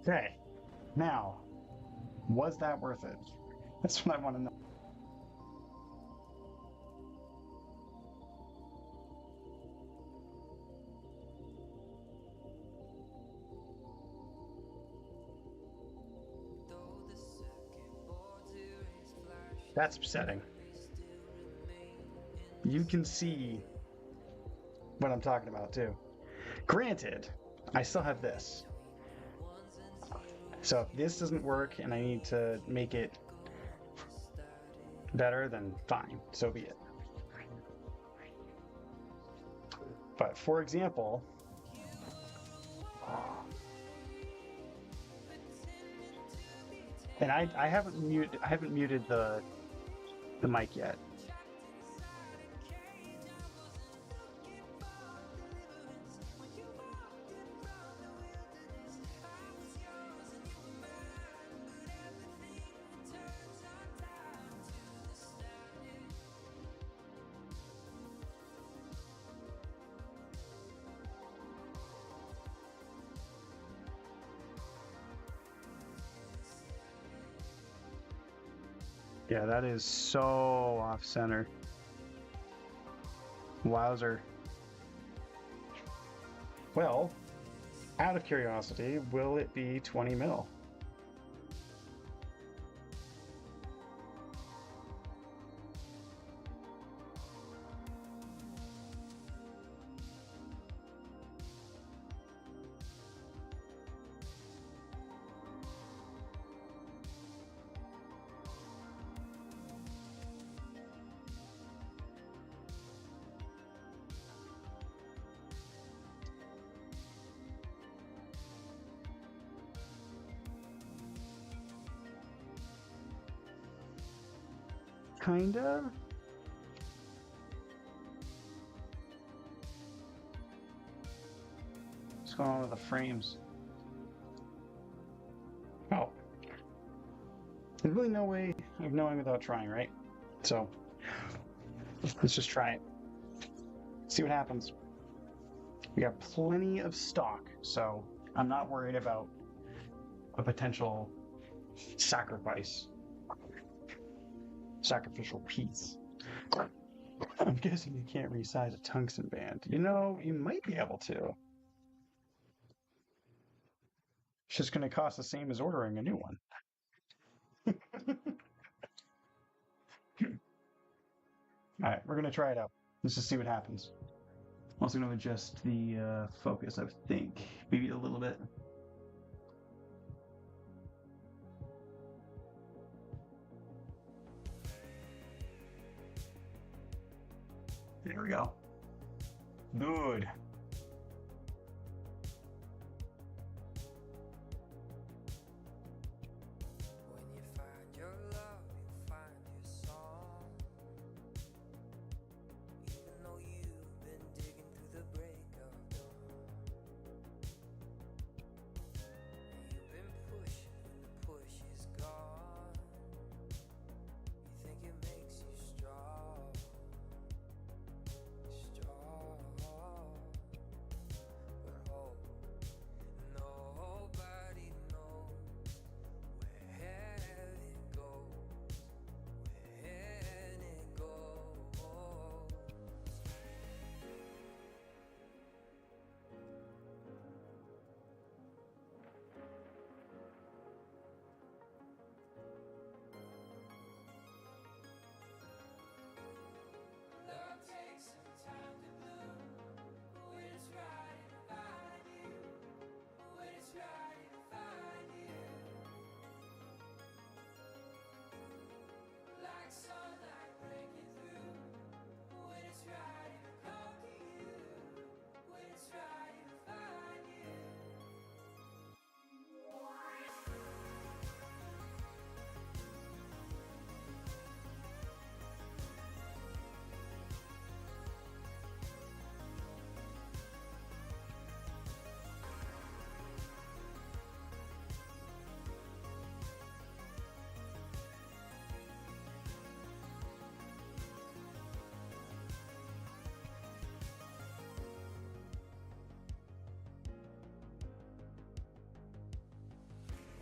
Speaker 1: Okay, now, was that worth it? That's what I want to know. That's upsetting. You can see what I'm talking about too. Granted, I still have this. So if this doesn't work and I need to make it better, then fine, so be it. But for example, and I haven't muted the mic yet. Yeah, that is so off center. Wowzer. Well, out of curiosity, will it be 20 mil? Kinda. What's going on with the frames? Oh. There's really no way of knowing without trying, right? So, let's just try it. See what happens. We have plenty of stock, so I'm not worried about a potential sacrifice. Sacrificial piece. I'm guessing you can't resize a tungsten band. You know, you might be able to. It's just going to cost the same as ordering a new one. All right, we're going to try it out. Let's just see what happens. I'm also going to adjust the focus, I think, maybe a little bit. There we go. Good.
Speaker 2: When you find your love, you find your song. Even though you've been digging through the break of dawn, you've been pushing and the push is gone. You think it makes you strong, but oh, nobody knows where it goes, when it goes. Love takes some time to bloom. When it's right, it'll find you. When it's right, it'll find you. Like sunlight breaking through. When it's right, it'll come to you. When it's right, it'll find you.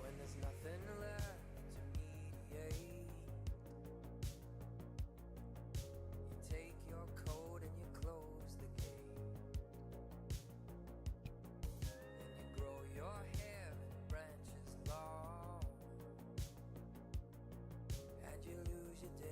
Speaker 2: When there's nothing left to mediate, you take your coat and you close the gate, and you grow your hair in branches long, and you lose your day.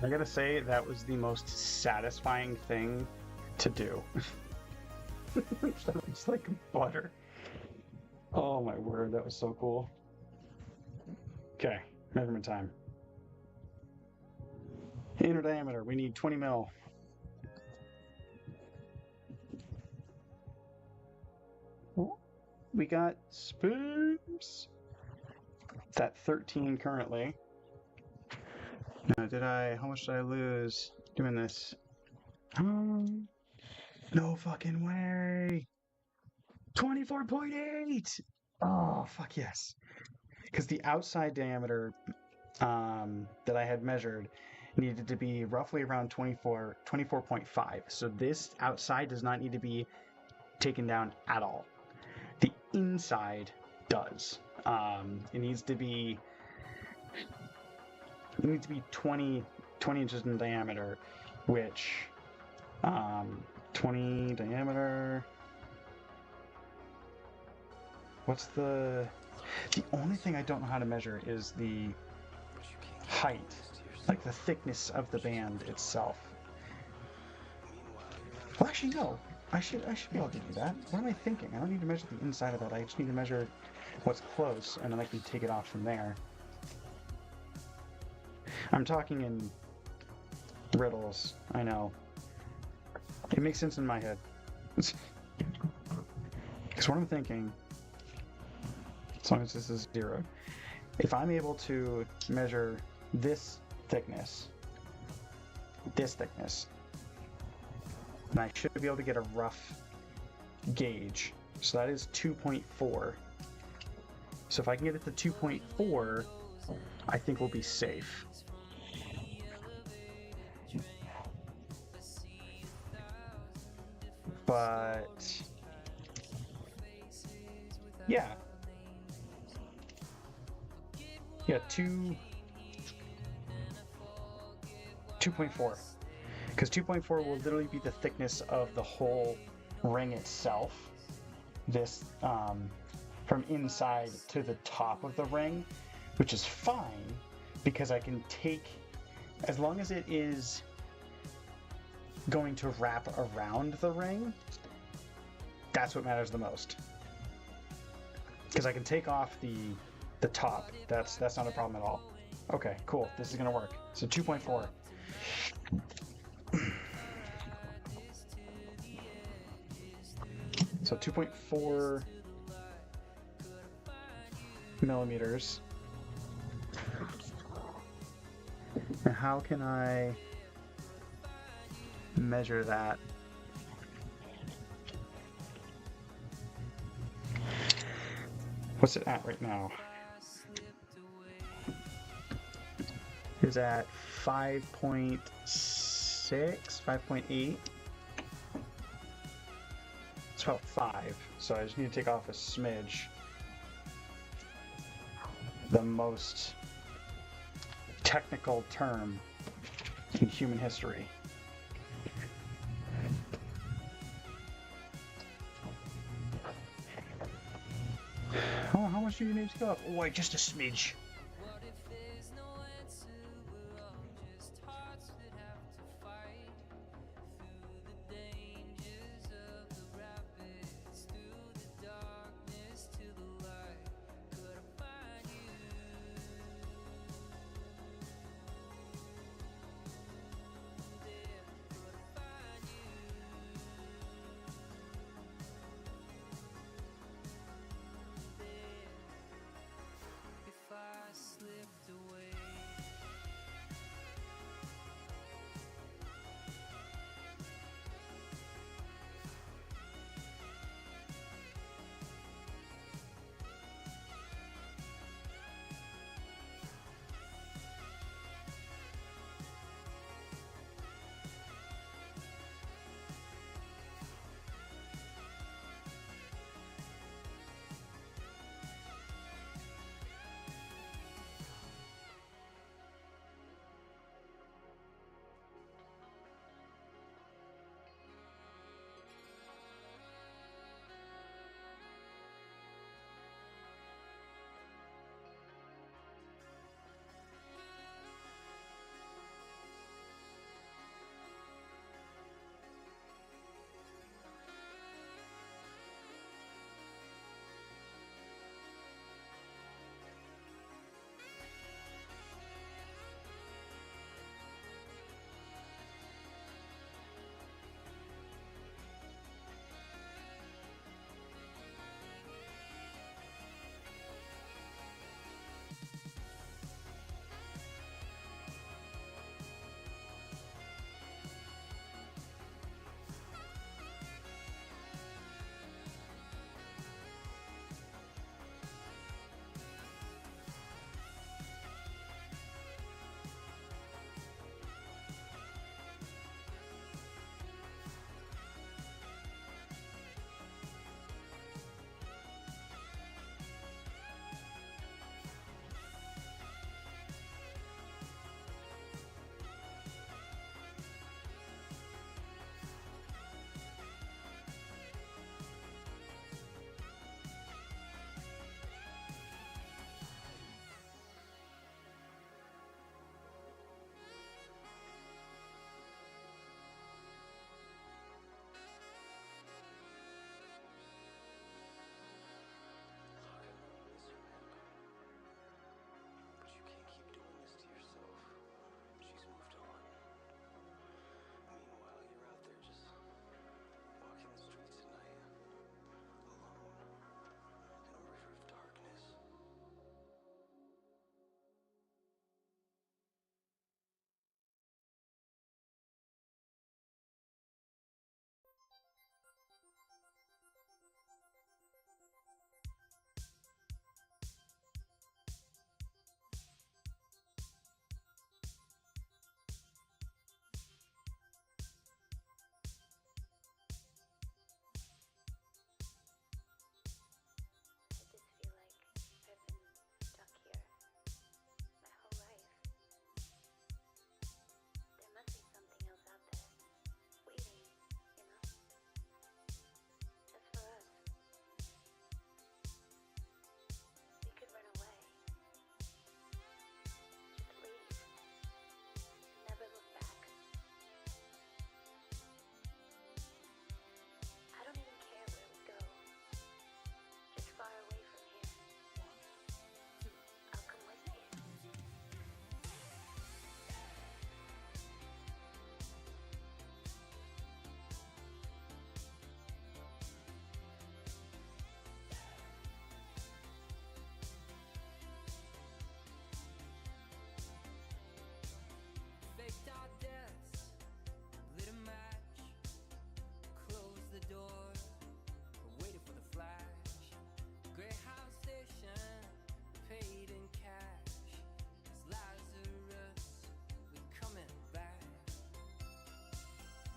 Speaker 1: I gotta say, that was the most satisfying thing to do. It's like butter. Oh my word, that was so cool. Okay, measurement time. Inner diameter, we need 20 mil. Oh, we got spoons. It's at 13 currently. Now, how much did I lose doing this? No fucking way. 24.8. Oh, fuck yes. Because the outside diameter that I had measured needed to be roughly around 24.5. So this outside does not need to be taken down at all. The inside does. It needs to be 20 inches in diameter, which 20 diameter. What's the only thing I don't know how to measure is the height, like the thickness of the band itself. Well, actually, no. I should be able to do that. What am I thinking? I don't need to measure the inside of that. I just need to measure what's close, and then I can take it off from there. I'm talking in riddles. I know. It makes sense in my head. Because what I'm thinking, as long as this is 0, if I'm able to measure this thickness, and I should be able to get a rough gauge. So that is 2.4. So if I can get it to 2.4, I think we'll be safe. But yeah. Yeah, 2.4. Because 2.4 will literally be the thickness of the whole ring itself. This, from inside to the top of the ring, which is fine, because I can take, as long as it is going to wrap around the ring, that's what matters the most. Because I can take off the top. That's not a problem at all. Okay, cool. This is gonna work. So 2.4. So 2.4 millimeters. And how can I measure that? What's it at right now? Is at 5.6, 5.8. It's about 5, so I just need to take off a smidge. The most technical term in human history. Oh, how much do you need to go up? Oh, wait, just a smidge.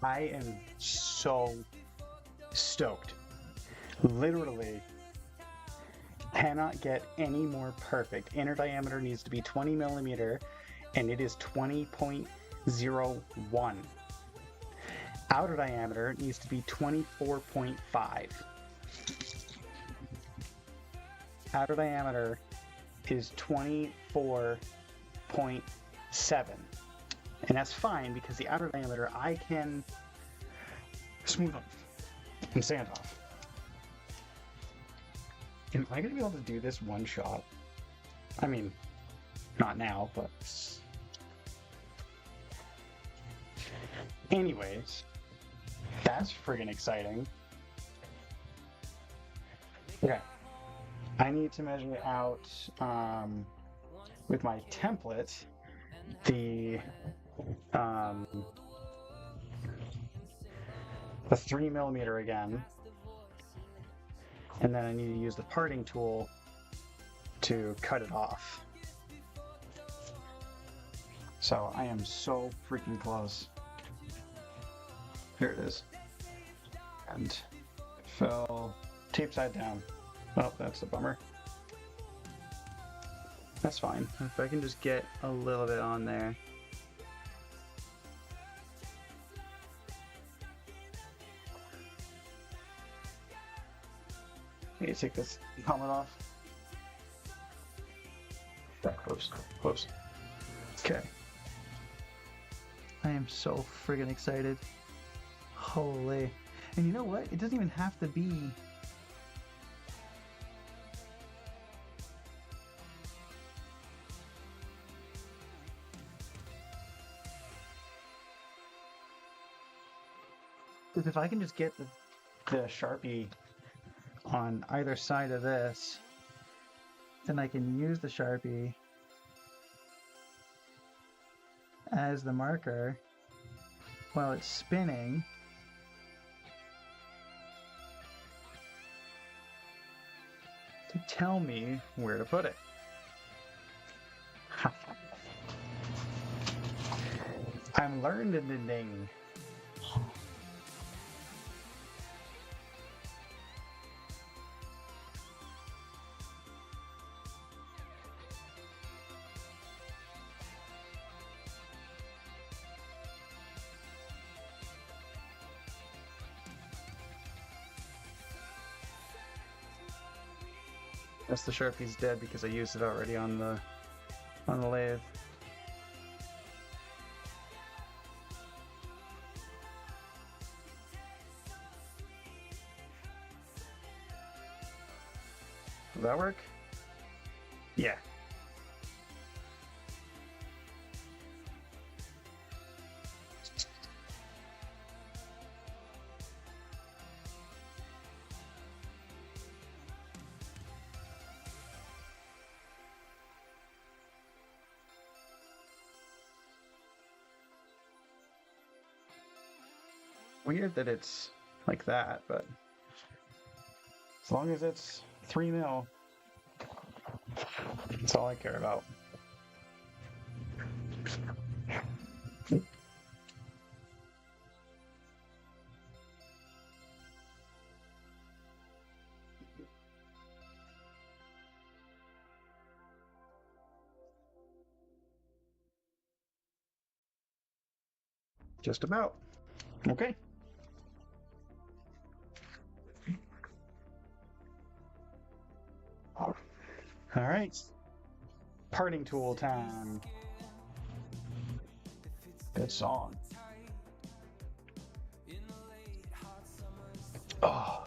Speaker 1: I am so stoked. Literally cannot get any more perfect. Inner diameter needs to be 20 millimeter, and it is 20.01. Outer diameter needs to be 24.5. Outer diameter is 24.7. And that's fine because the outer diameter I can smooth off and sand off. Am I going to be able to do this one shot? I mean, not now, but... Anyways, that's friggin' exciting. Okay. I need to measure out, with my template, the 3 millimeter again, and then I need to use the parting tool to cut it off. So I am so freaking close. Here it is. And it fell tape side down. Oh, that's a bummer. That's fine. If I can just get a little bit on there. I need to take this helmet off. Close, close. Okay. I am so friggin' excited. Holy. And you know what? It doesn't even have to be... Because if I can just get the Sharpie on either side of this, then I can use the Sharpie as the marker while it's spinning. To tell me where to put it. I'm learning. Guess the Sharpie's dead because I used it already on the lathe. Will that work? Yeah. Weird that it's like that, but as long as it's 3 mil, that's all I care about. Just about. Okay. All right. Parting tool time. Good song. Oh.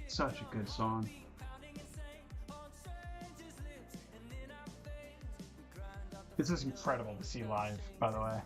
Speaker 1: Such a good song. This is incredible to see live, by the way.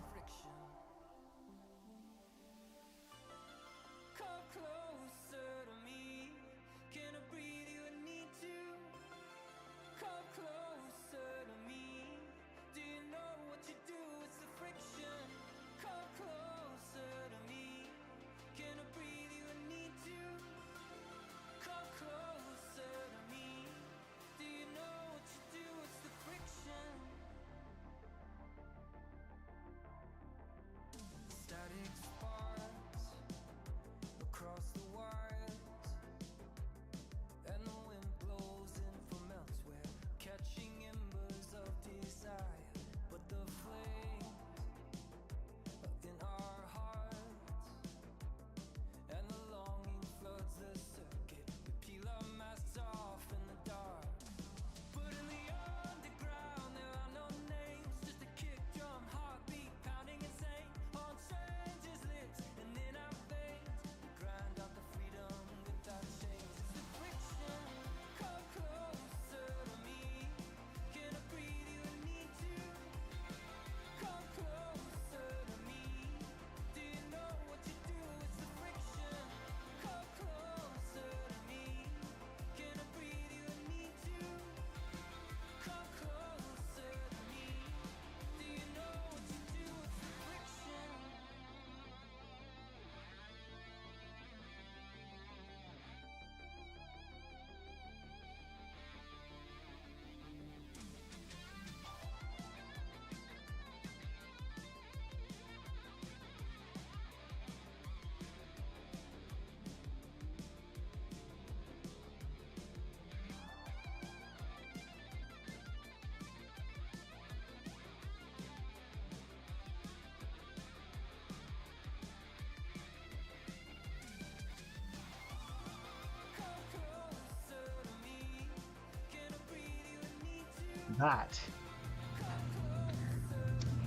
Speaker 1: That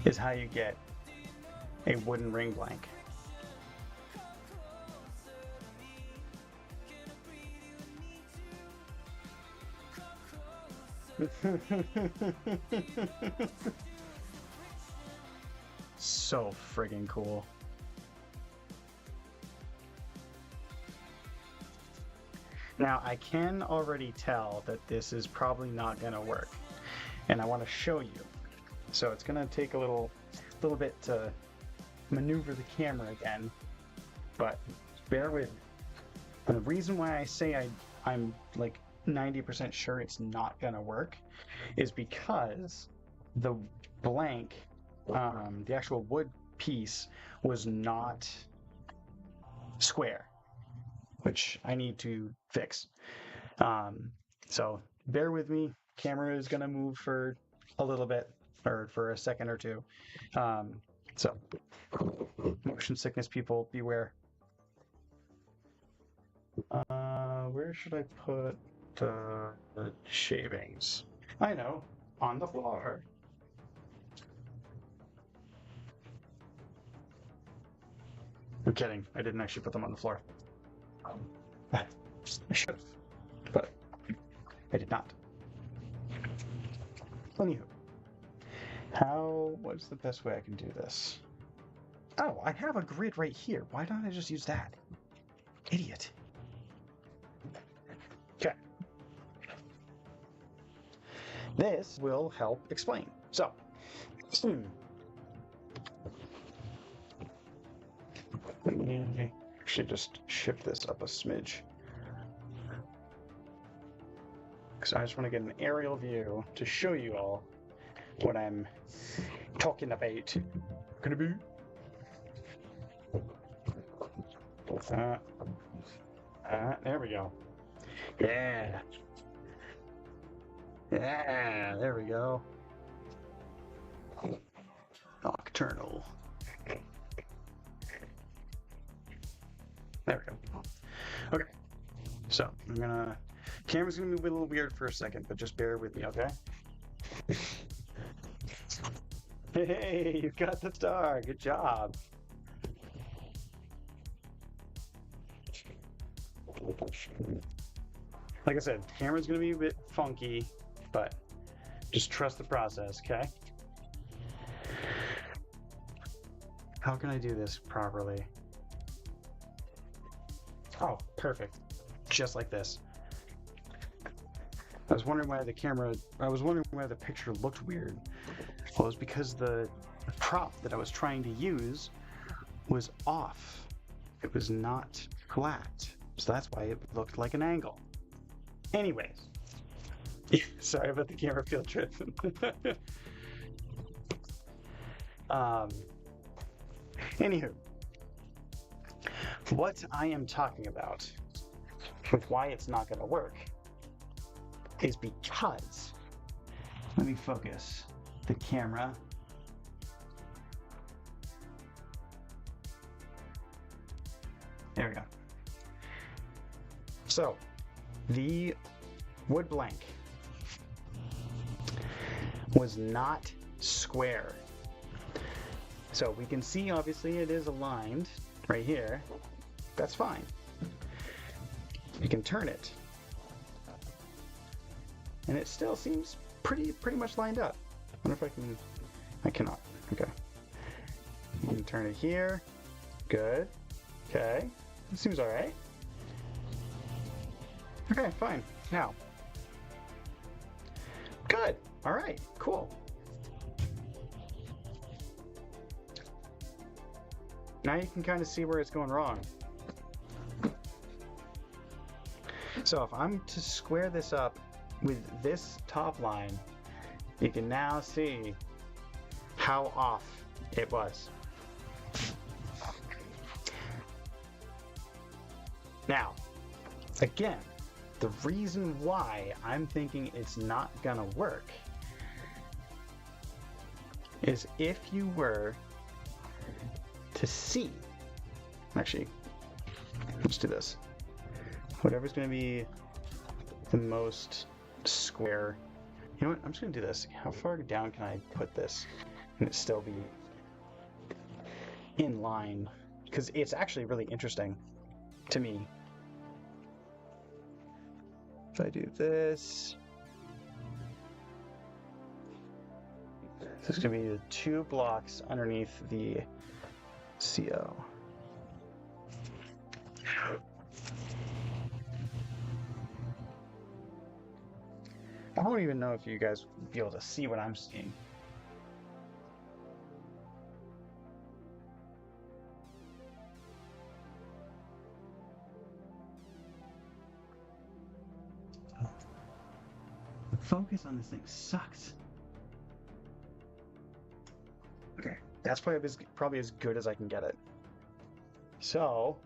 Speaker 1: is how you get a wooden ring blank. So friggin' cool. Now, I can already tell that this is probably not going to work, and I want to show you. So it's going to take a little bit to maneuver the camera again, but bear with me. And the reason why I say I'm like 90% sure it's not going to work is because the blank, the actual wood piece was not square, which I need to fix. So bear with me. Camera is going to move for a little bit, or for a second or two. So motion sickness people, beware. Where should I put the shavings? I know, on the floor. I'm kidding. I didn't actually put them on the floor. I should have, but I did not. Anywho, what's the best way I can do this? Oh, I have a grid right here. Why don't I just use that? Idiot. Okay. This will help explain. So, let me actually just shift this up a smidge, because I just want to get an aerial view to show you all what I'm talking about. Gonna be there we go. Yeah, there we go. Nocturnal. There we go. Okay, so camera's gonna move a little weird for a second, but just bear with me, okay? Hey, you got the star. Good job. Like I said, camera's gonna be a bit funky, but just trust the process, okay? How can I do this properly? Oh, perfect. Just like this. I was wondering why the picture looked weird. Well, it was because the prop that I was trying to use was off. It was not flat. So that's why it looked like an angle. Anyways. Sorry about the camera field trip. Anywho. What I am talking about with why it's not going to work is because, let me focus the camera. There we go. So, the wood blank was not square. So we can see obviously it is aligned right here. That's fine. You can turn it, and it still seems pretty much lined up. I wonder if I cannot. Okay. You can turn it here. Good. Okay. It seems all right. Okay, fine. Now. Good. All right. Cool. Now you can kind of see where it's going wrong. So if I'm to square this up with this top line, you can now see how off it was. Now, again, the reason why I'm thinking it's not gonna work is if you were to see, actually, let's do this. Whatever's going to be the most square You know what? I'm just gonna do this. How far down can I put this and it still be in line? Because it's actually really interesting to me. If I do this, this is gonna be the 2 blocks underneath the CO. I don't even know if you guys will be able to see what I'm seeing. The focus on this thing sucks. Okay, that's probably as good as I can get it. So,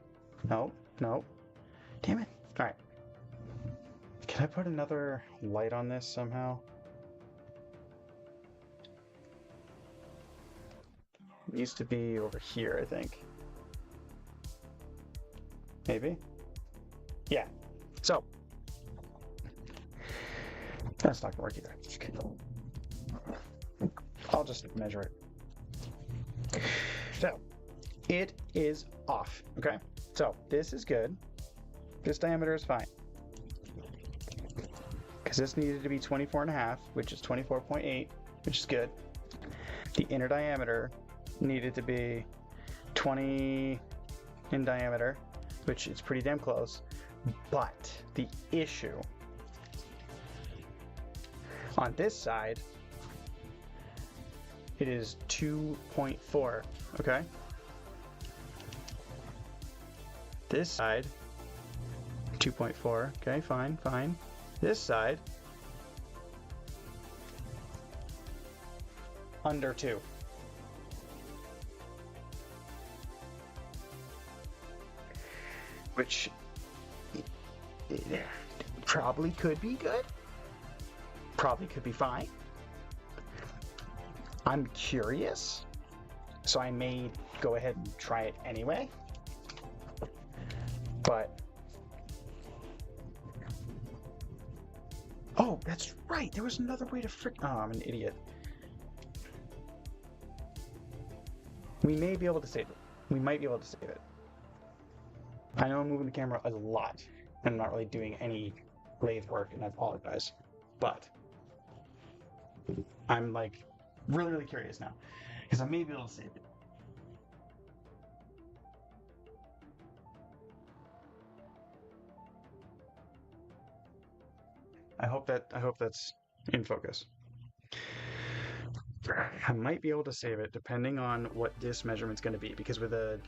Speaker 1: no. Damn it. All right. Can I put another light on this somehow? It needs to be over here, I think. Maybe? Yeah. So, that's not gonna work either. I'll just measure it. So, it is off, okay? So, this is good. This diameter is fine. Because this needed to be 24.5, which is 24.8, which is good. The inner diameter needed to be 20 in diameter, which is pretty damn close. But the issue on this side, it is 2.4, okay? This side, 2.4, okay, fine. This side, under 2. Which probably could be good. Probably could be fine. I'm curious, so I may go ahead and try it anyway. But oh, that's right. There was another way to oh, I'm an idiot. We may be able to save it. We might be able to save it. I know I'm moving the camera a lot, and I'm not really doing any lathe work, and I apologize. But I'm like really curious now, because I may be able to save it. I hope that's in focus. I might be able to save it depending on what this measurement's going to be, because with a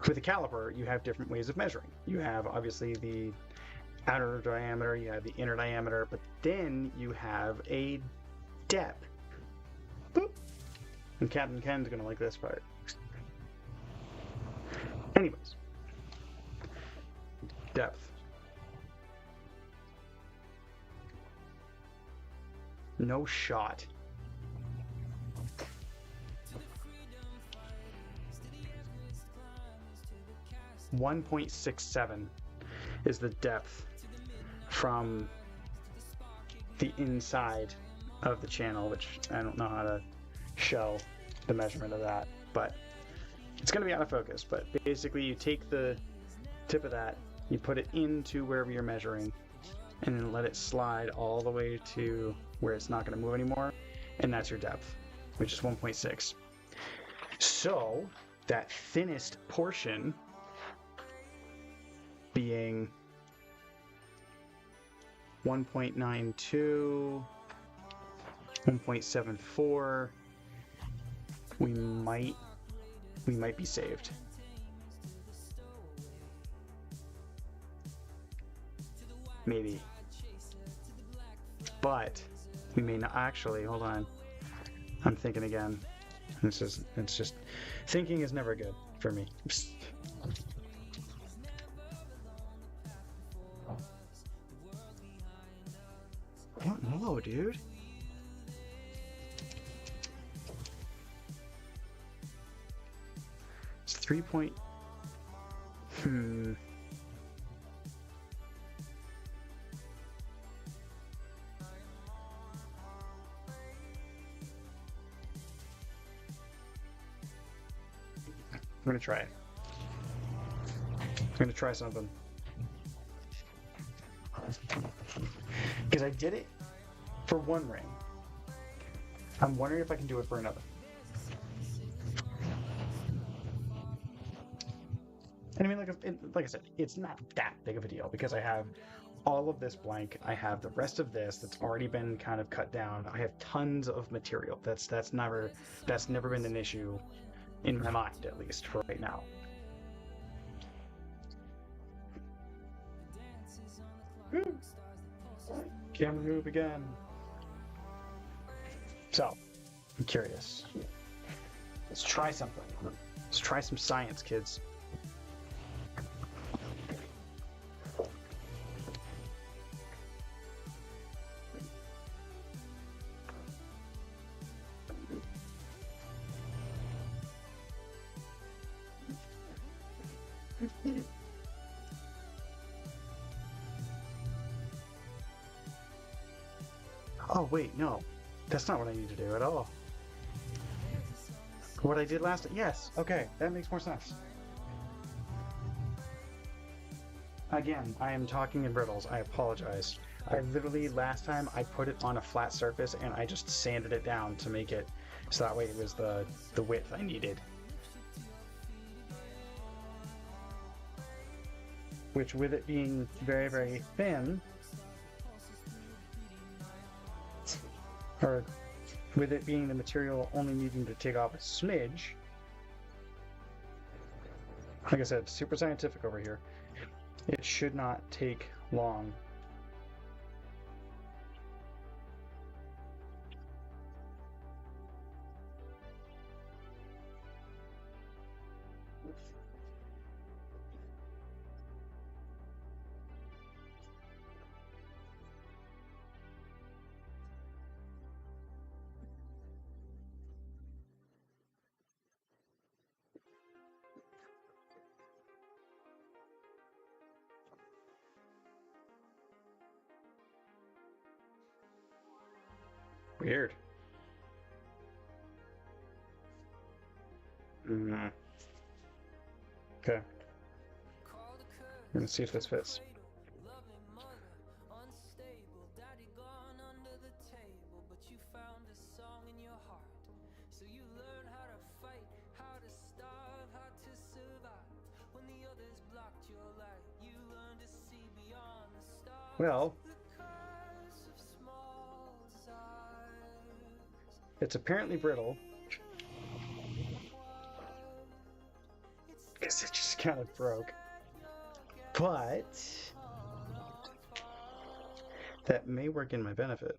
Speaker 1: caliper, you have different ways of measuring. You have obviously the outer diameter, you have the inner diameter, but then you have a depth. Boop. And Captain Ken's going to like this part. Anyways, depth. No shot. 1.67 is the depth from the inside of the channel, which I don't know how to show the measurement of that, but it's going to be out of focus. But basically you take the tip of that, you put it into wherever you're measuring, and then let it slide all the way to where it's not going to move anymore, and that's your depth, which is 1.6. So that thinnest portion being 1.92, 1.74, we might be saved. Maybe. But we may not actually. Hold on. I'm thinking again. It's just thinking is never good for me. I don't know, dude. It's 3 point. gonna try it. I'm gonna try something. Because I did it for one ring. I'm wondering if I can do it for another. And I mean, like I said, it's not that big of a deal because I have all of this blank. I have the rest of this that's already been kind of cut down. I have tons of material. That's never been an issue in my mind, at least for right now. Woo. Camera move again. So, I'm curious. Let's try something. Let's try some science, kids. Oh, wait, no. That's not what I need to do at all. What I did last... Yes, okay, that makes more sense. Again, I am talking in riddles. I apologize. I literally, last time, I put it on a flat surface and I just sanded it down to make it so that way it was the width I needed. Which, with it being very, very thin, or with it being the material only needing to take off a smidge, like I said, super scientific over here, it should not take long. Weird. Okay. I'm gonna see if this fits. Well, it's apparently brittle. Because it just kind of broke. But that may work in my benefit.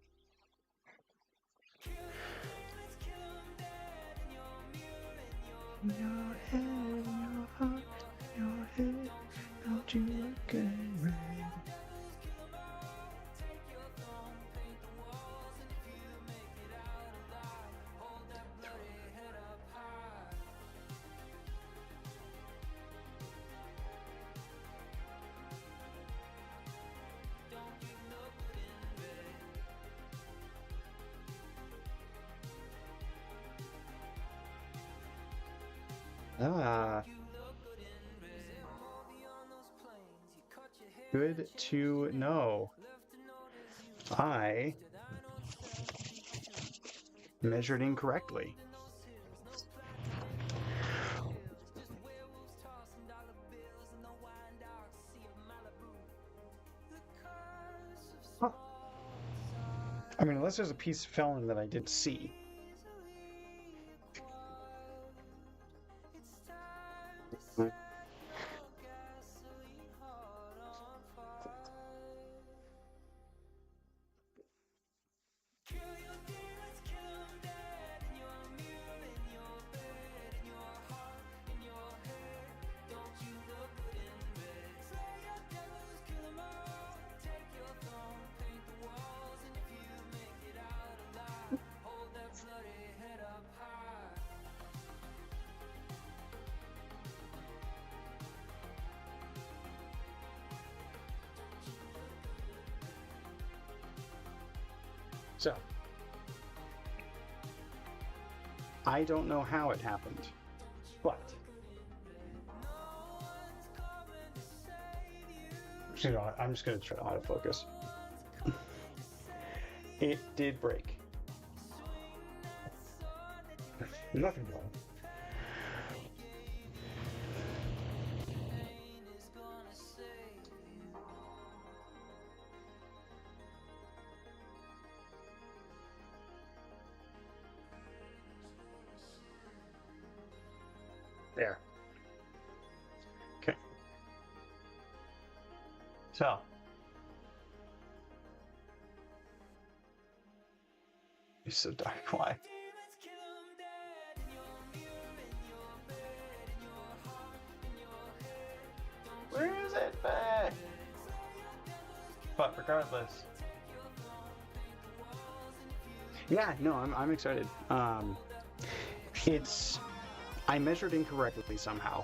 Speaker 1: In your head, in your heart, in your head, don't you look at Ah. Good to know. I measured incorrectly. Huh. I mean, unless there's a piece of film that I did see. So, I don't know how it happened, but I'm just gonna try to autofocus. It did break. Nothing wrong. There. Okay. So. It's so dark. Why? Where is it? But regardless. Yeah, no, I'm excited. I measured incorrectly somehow.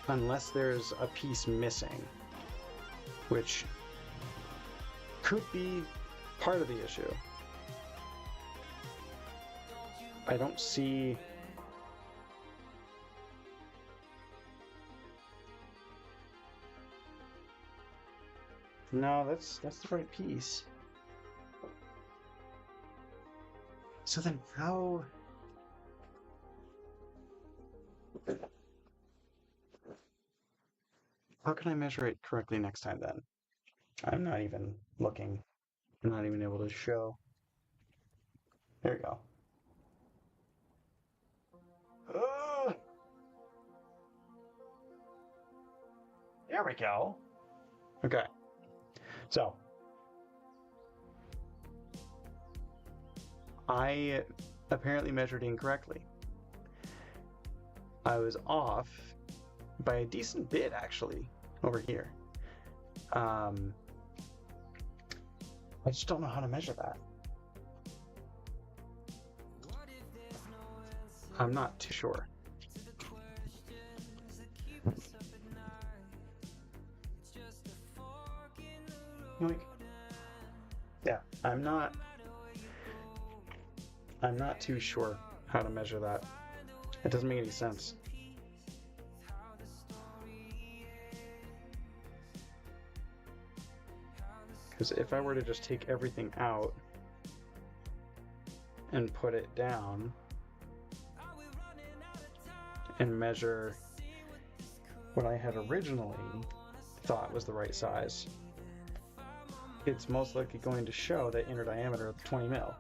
Speaker 1: Unless there's a piece missing, which could be part of the issue. I don't see... No, that's the right piece. So then how... How can I measure it correctly next time then? I'm not even looking. I'm not even able to show. There we go. There we go. Okay. So. I apparently measured incorrectly. I was off by a decent bit, actually, over here. I just don't know how to measure that. I'm not too sure. Yoink. Yeah, I'm not too sure how to measure that. It doesn't make any sense. Because if I were to just take everything out and put it down and measure what I had originally thought was the right size, it's most likely going to show that inner diameter of 20 mil.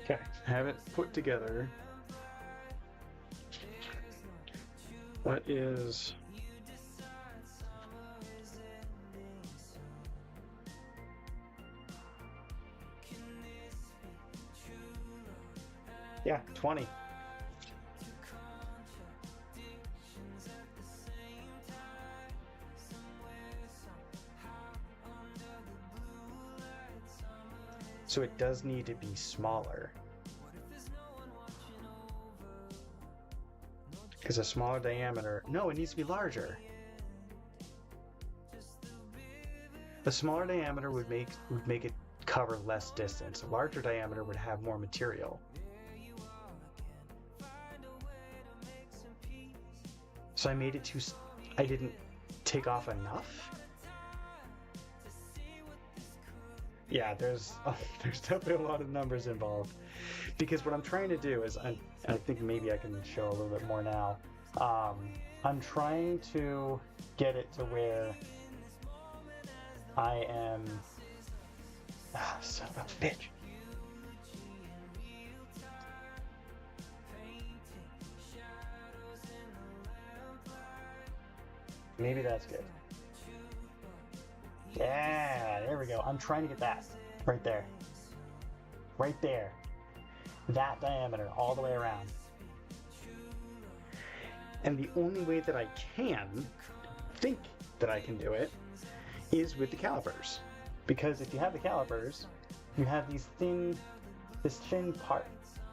Speaker 1: Okay, have it put together. What is... Yeah, 20. So it does need to be smaller. Because a smaller diameter... No, it needs to be larger. A smaller diameter would make it cover less distance. A larger diameter would have more material. So I made it too... I didn't take off enough? Yeah, there's definitely a lot of numbers involved. Because what I'm trying to do is, and I think maybe I can show a little bit more now, I'm trying to get it to where I am... son of a bitch. Maybe that's good. Yeah, there we go. I'm trying to get that. Right there. Right there. That diameter all the way around. And the only way that I can think that I can do it is with the calipers. Because if you have the calipers, you have this thin part,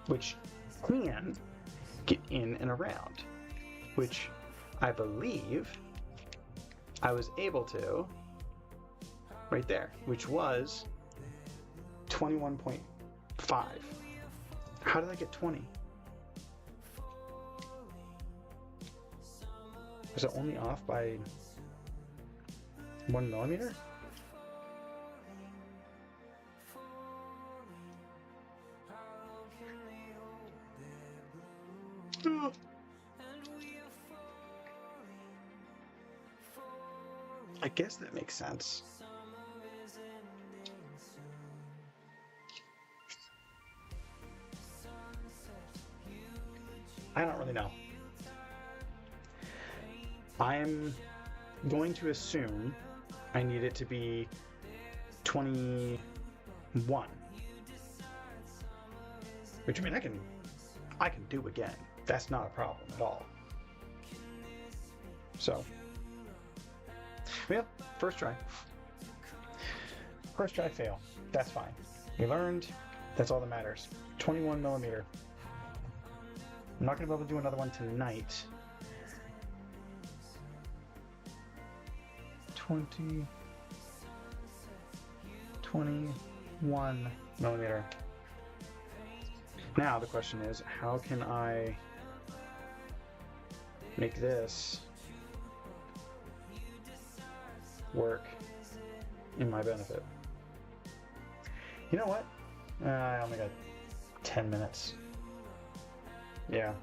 Speaker 1: which can get in and around, which I believe I was able to, right there, which was 21.5. How did I get 20? Was it only off by 1 millimeter? Ugh. I guess that makes sense. I don't really know. I'm going to assume I need it to be 21. Which, I mean, I can do again. That's not a problem at all. So, yeah, first try. First try fail. That's fine. We learned. That's all that matters. 21 millimeter. I'm not going to be able to do another one tonight. 21 millimeter. Now the question is, how can I make this work in my benefit? You know what? I only got 10 minutes. Yeah.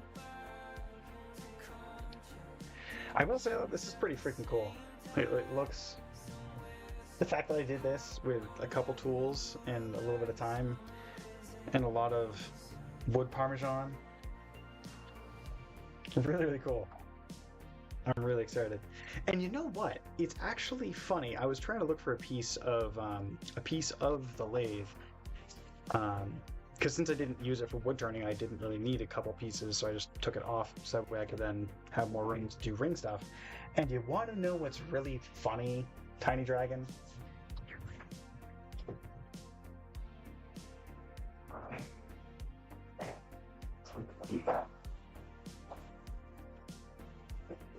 Speaker 1: I will say that this is pretty freaking cool. It looks... The fact that I did this with a couple tools and a little bit of time and a lot of wood parmesan. Really, really cool. I'm really excited. And you know what? It's actually funny. I was trying to look for a piece of the lathe. Because since I didn't use it for wood turning, I didn't really need a couple pieces, so I just took it off so that way I could then have more room to do ring stuff. And you want to know what's really funny, Tiny Dragon?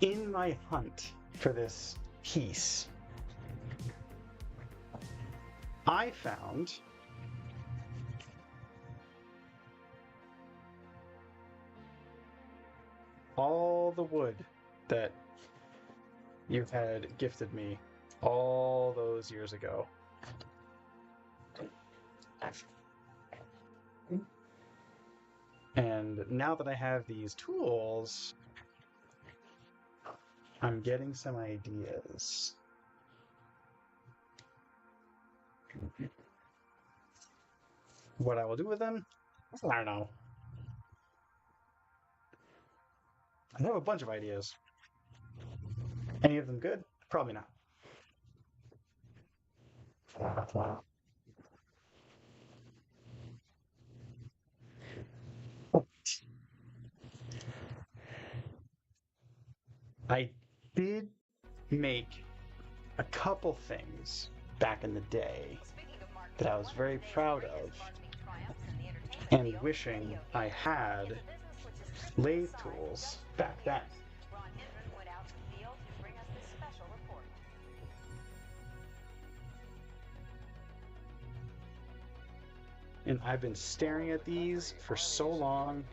Speaker 1: In my hunt for this piece, I found all the wood that you had gifted me all those years ago. And now that I have these tools, I'm getting some ideas. What I will do with them? I don't know. I have a bunch of ideas. Any of them good? Probably not. I did make a couple things back in the day that I was very proud of and wishing I had lathe tools back then. And I've been staring at these for so long.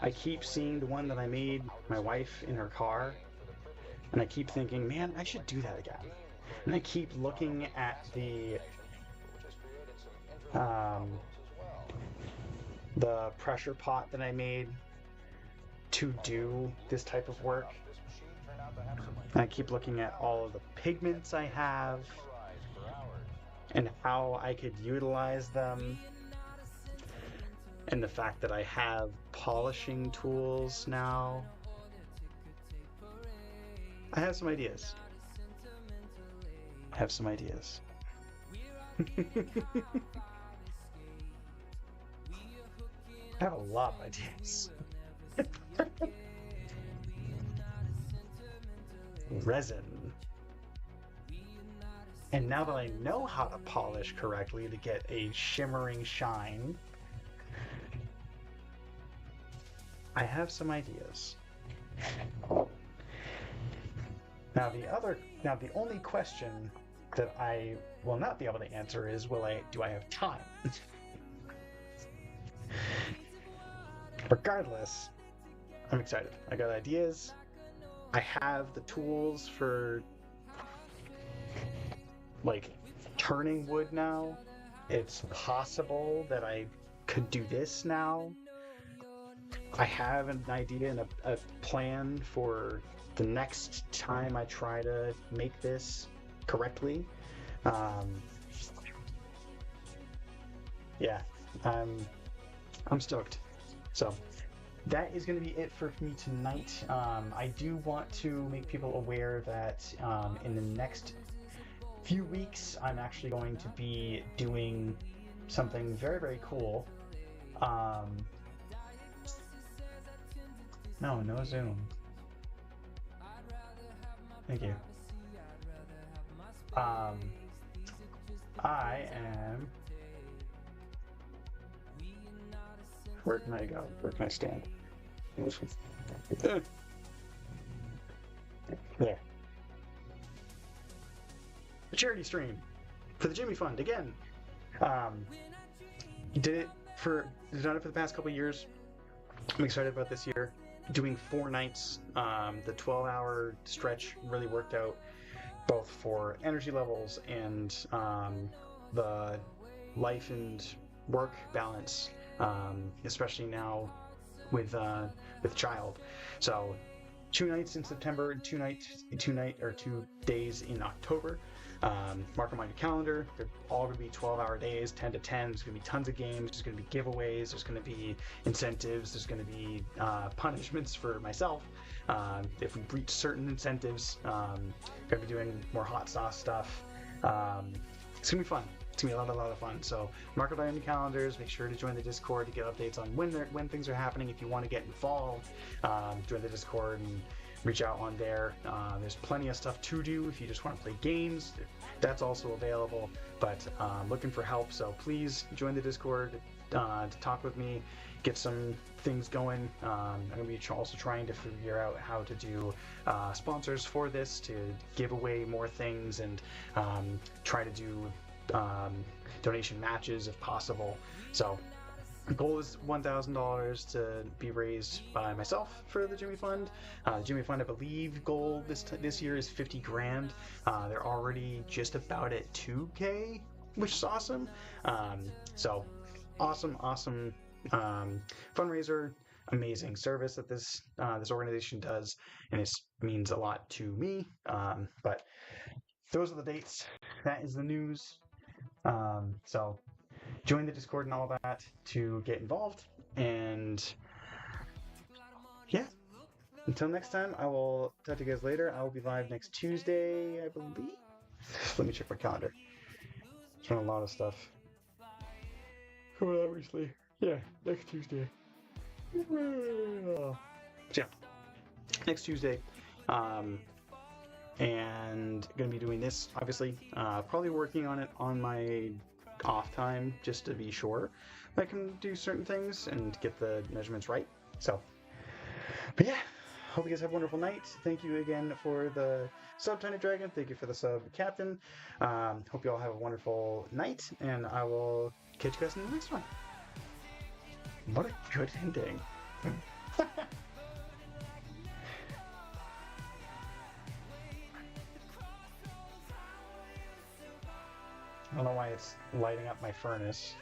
Speaker 1: I keep seeing the one that I made my wife in her car, and I keep thinking, man, I should do that again. And I keep looking at the pressure pot that I made to do this type of work. And I keep looking at all of the pigments I have and how I could utilize them. And the fact that I have polishing tools now. I have some ideas. I have some ideas. I have a lot of ideas. Resin. And now that I know how to polish correctly to get a shimmering shine, I have some ideas. Now the only question that I will not be able to answer is, do I have time? Regardless, I'm excited. I got ideas. I have the tools for like turning wood now. It's possible that I could do this now. I have an idea and a plan for the next time I try to make this correctly. Yeah, I'm stoked. So that is going to be it for me tonight. I do want to make people aware that in the next few weeks, I'm actually going to be doing something very, very cool. No Zoom. Thank you. I am. Where can I go? Where can I stand? There. A charity stream for the Jimmy Fund again. Done it for the past couple years. I'm excited about this year. Doing 4 nights, the 12-hour stretch really worked out, both for energy levels and the life and work balance, especially now with child. So 2 nights in September and 2 days in October. Mark them on your calendar. They're all going to be 12-hour days, 10 to 10. There's going to be tons of games. There's going to be giveaways. There's going to be incentives. There's going to be punishments for myself if we breach certain incentives. Going to be doing more hot sauce stuff. It's going to be fun. It's going to be a lot of fun. So mark it on your calendars. Make sure to join the Discord to get updates on when things are happening. If you want to get involved, join the Discord and reach out on there. There's plenty of stuff to do if you just want to play games. That's also available, but looking for help. So please join the Discord to talk with me, get some things going. I'm going to be also trying to figure out how to do sponsors for this to give away more things and try to do donation matches if possible. So the goal is $1,000 to be raised by myself for the Jimmy Fund. The Jimmy Fund, I believe, goal this year is 50 grand. They're already just about at 2K, which is awesome. So awesome fundraiser, amazing service that this organization does, and it means a lot to me. But those are the dates. That is the news. So join the Discord and all that to get involved. And yeah, until next time, I will talk to you guys later. I will be live next Tuesday, I believe. Let me check my calendar. There's been a lot of stuff coming out recently. Yeah, next Tuesday. So yeah, next Tuesday. And gonna be doing this, obviously. Probably working on it on my off time just to be sure I can do certain things and get the measurements right. So, but yeah, hope you guys have a wonderful night. Thank you again for the sub, Tiny Dragon. Thank you for the sub, Captain. Hope you all have a wonderful night, and I will catch you guys in the next one. What a good ending. I don't know why it's lighting up my furnace.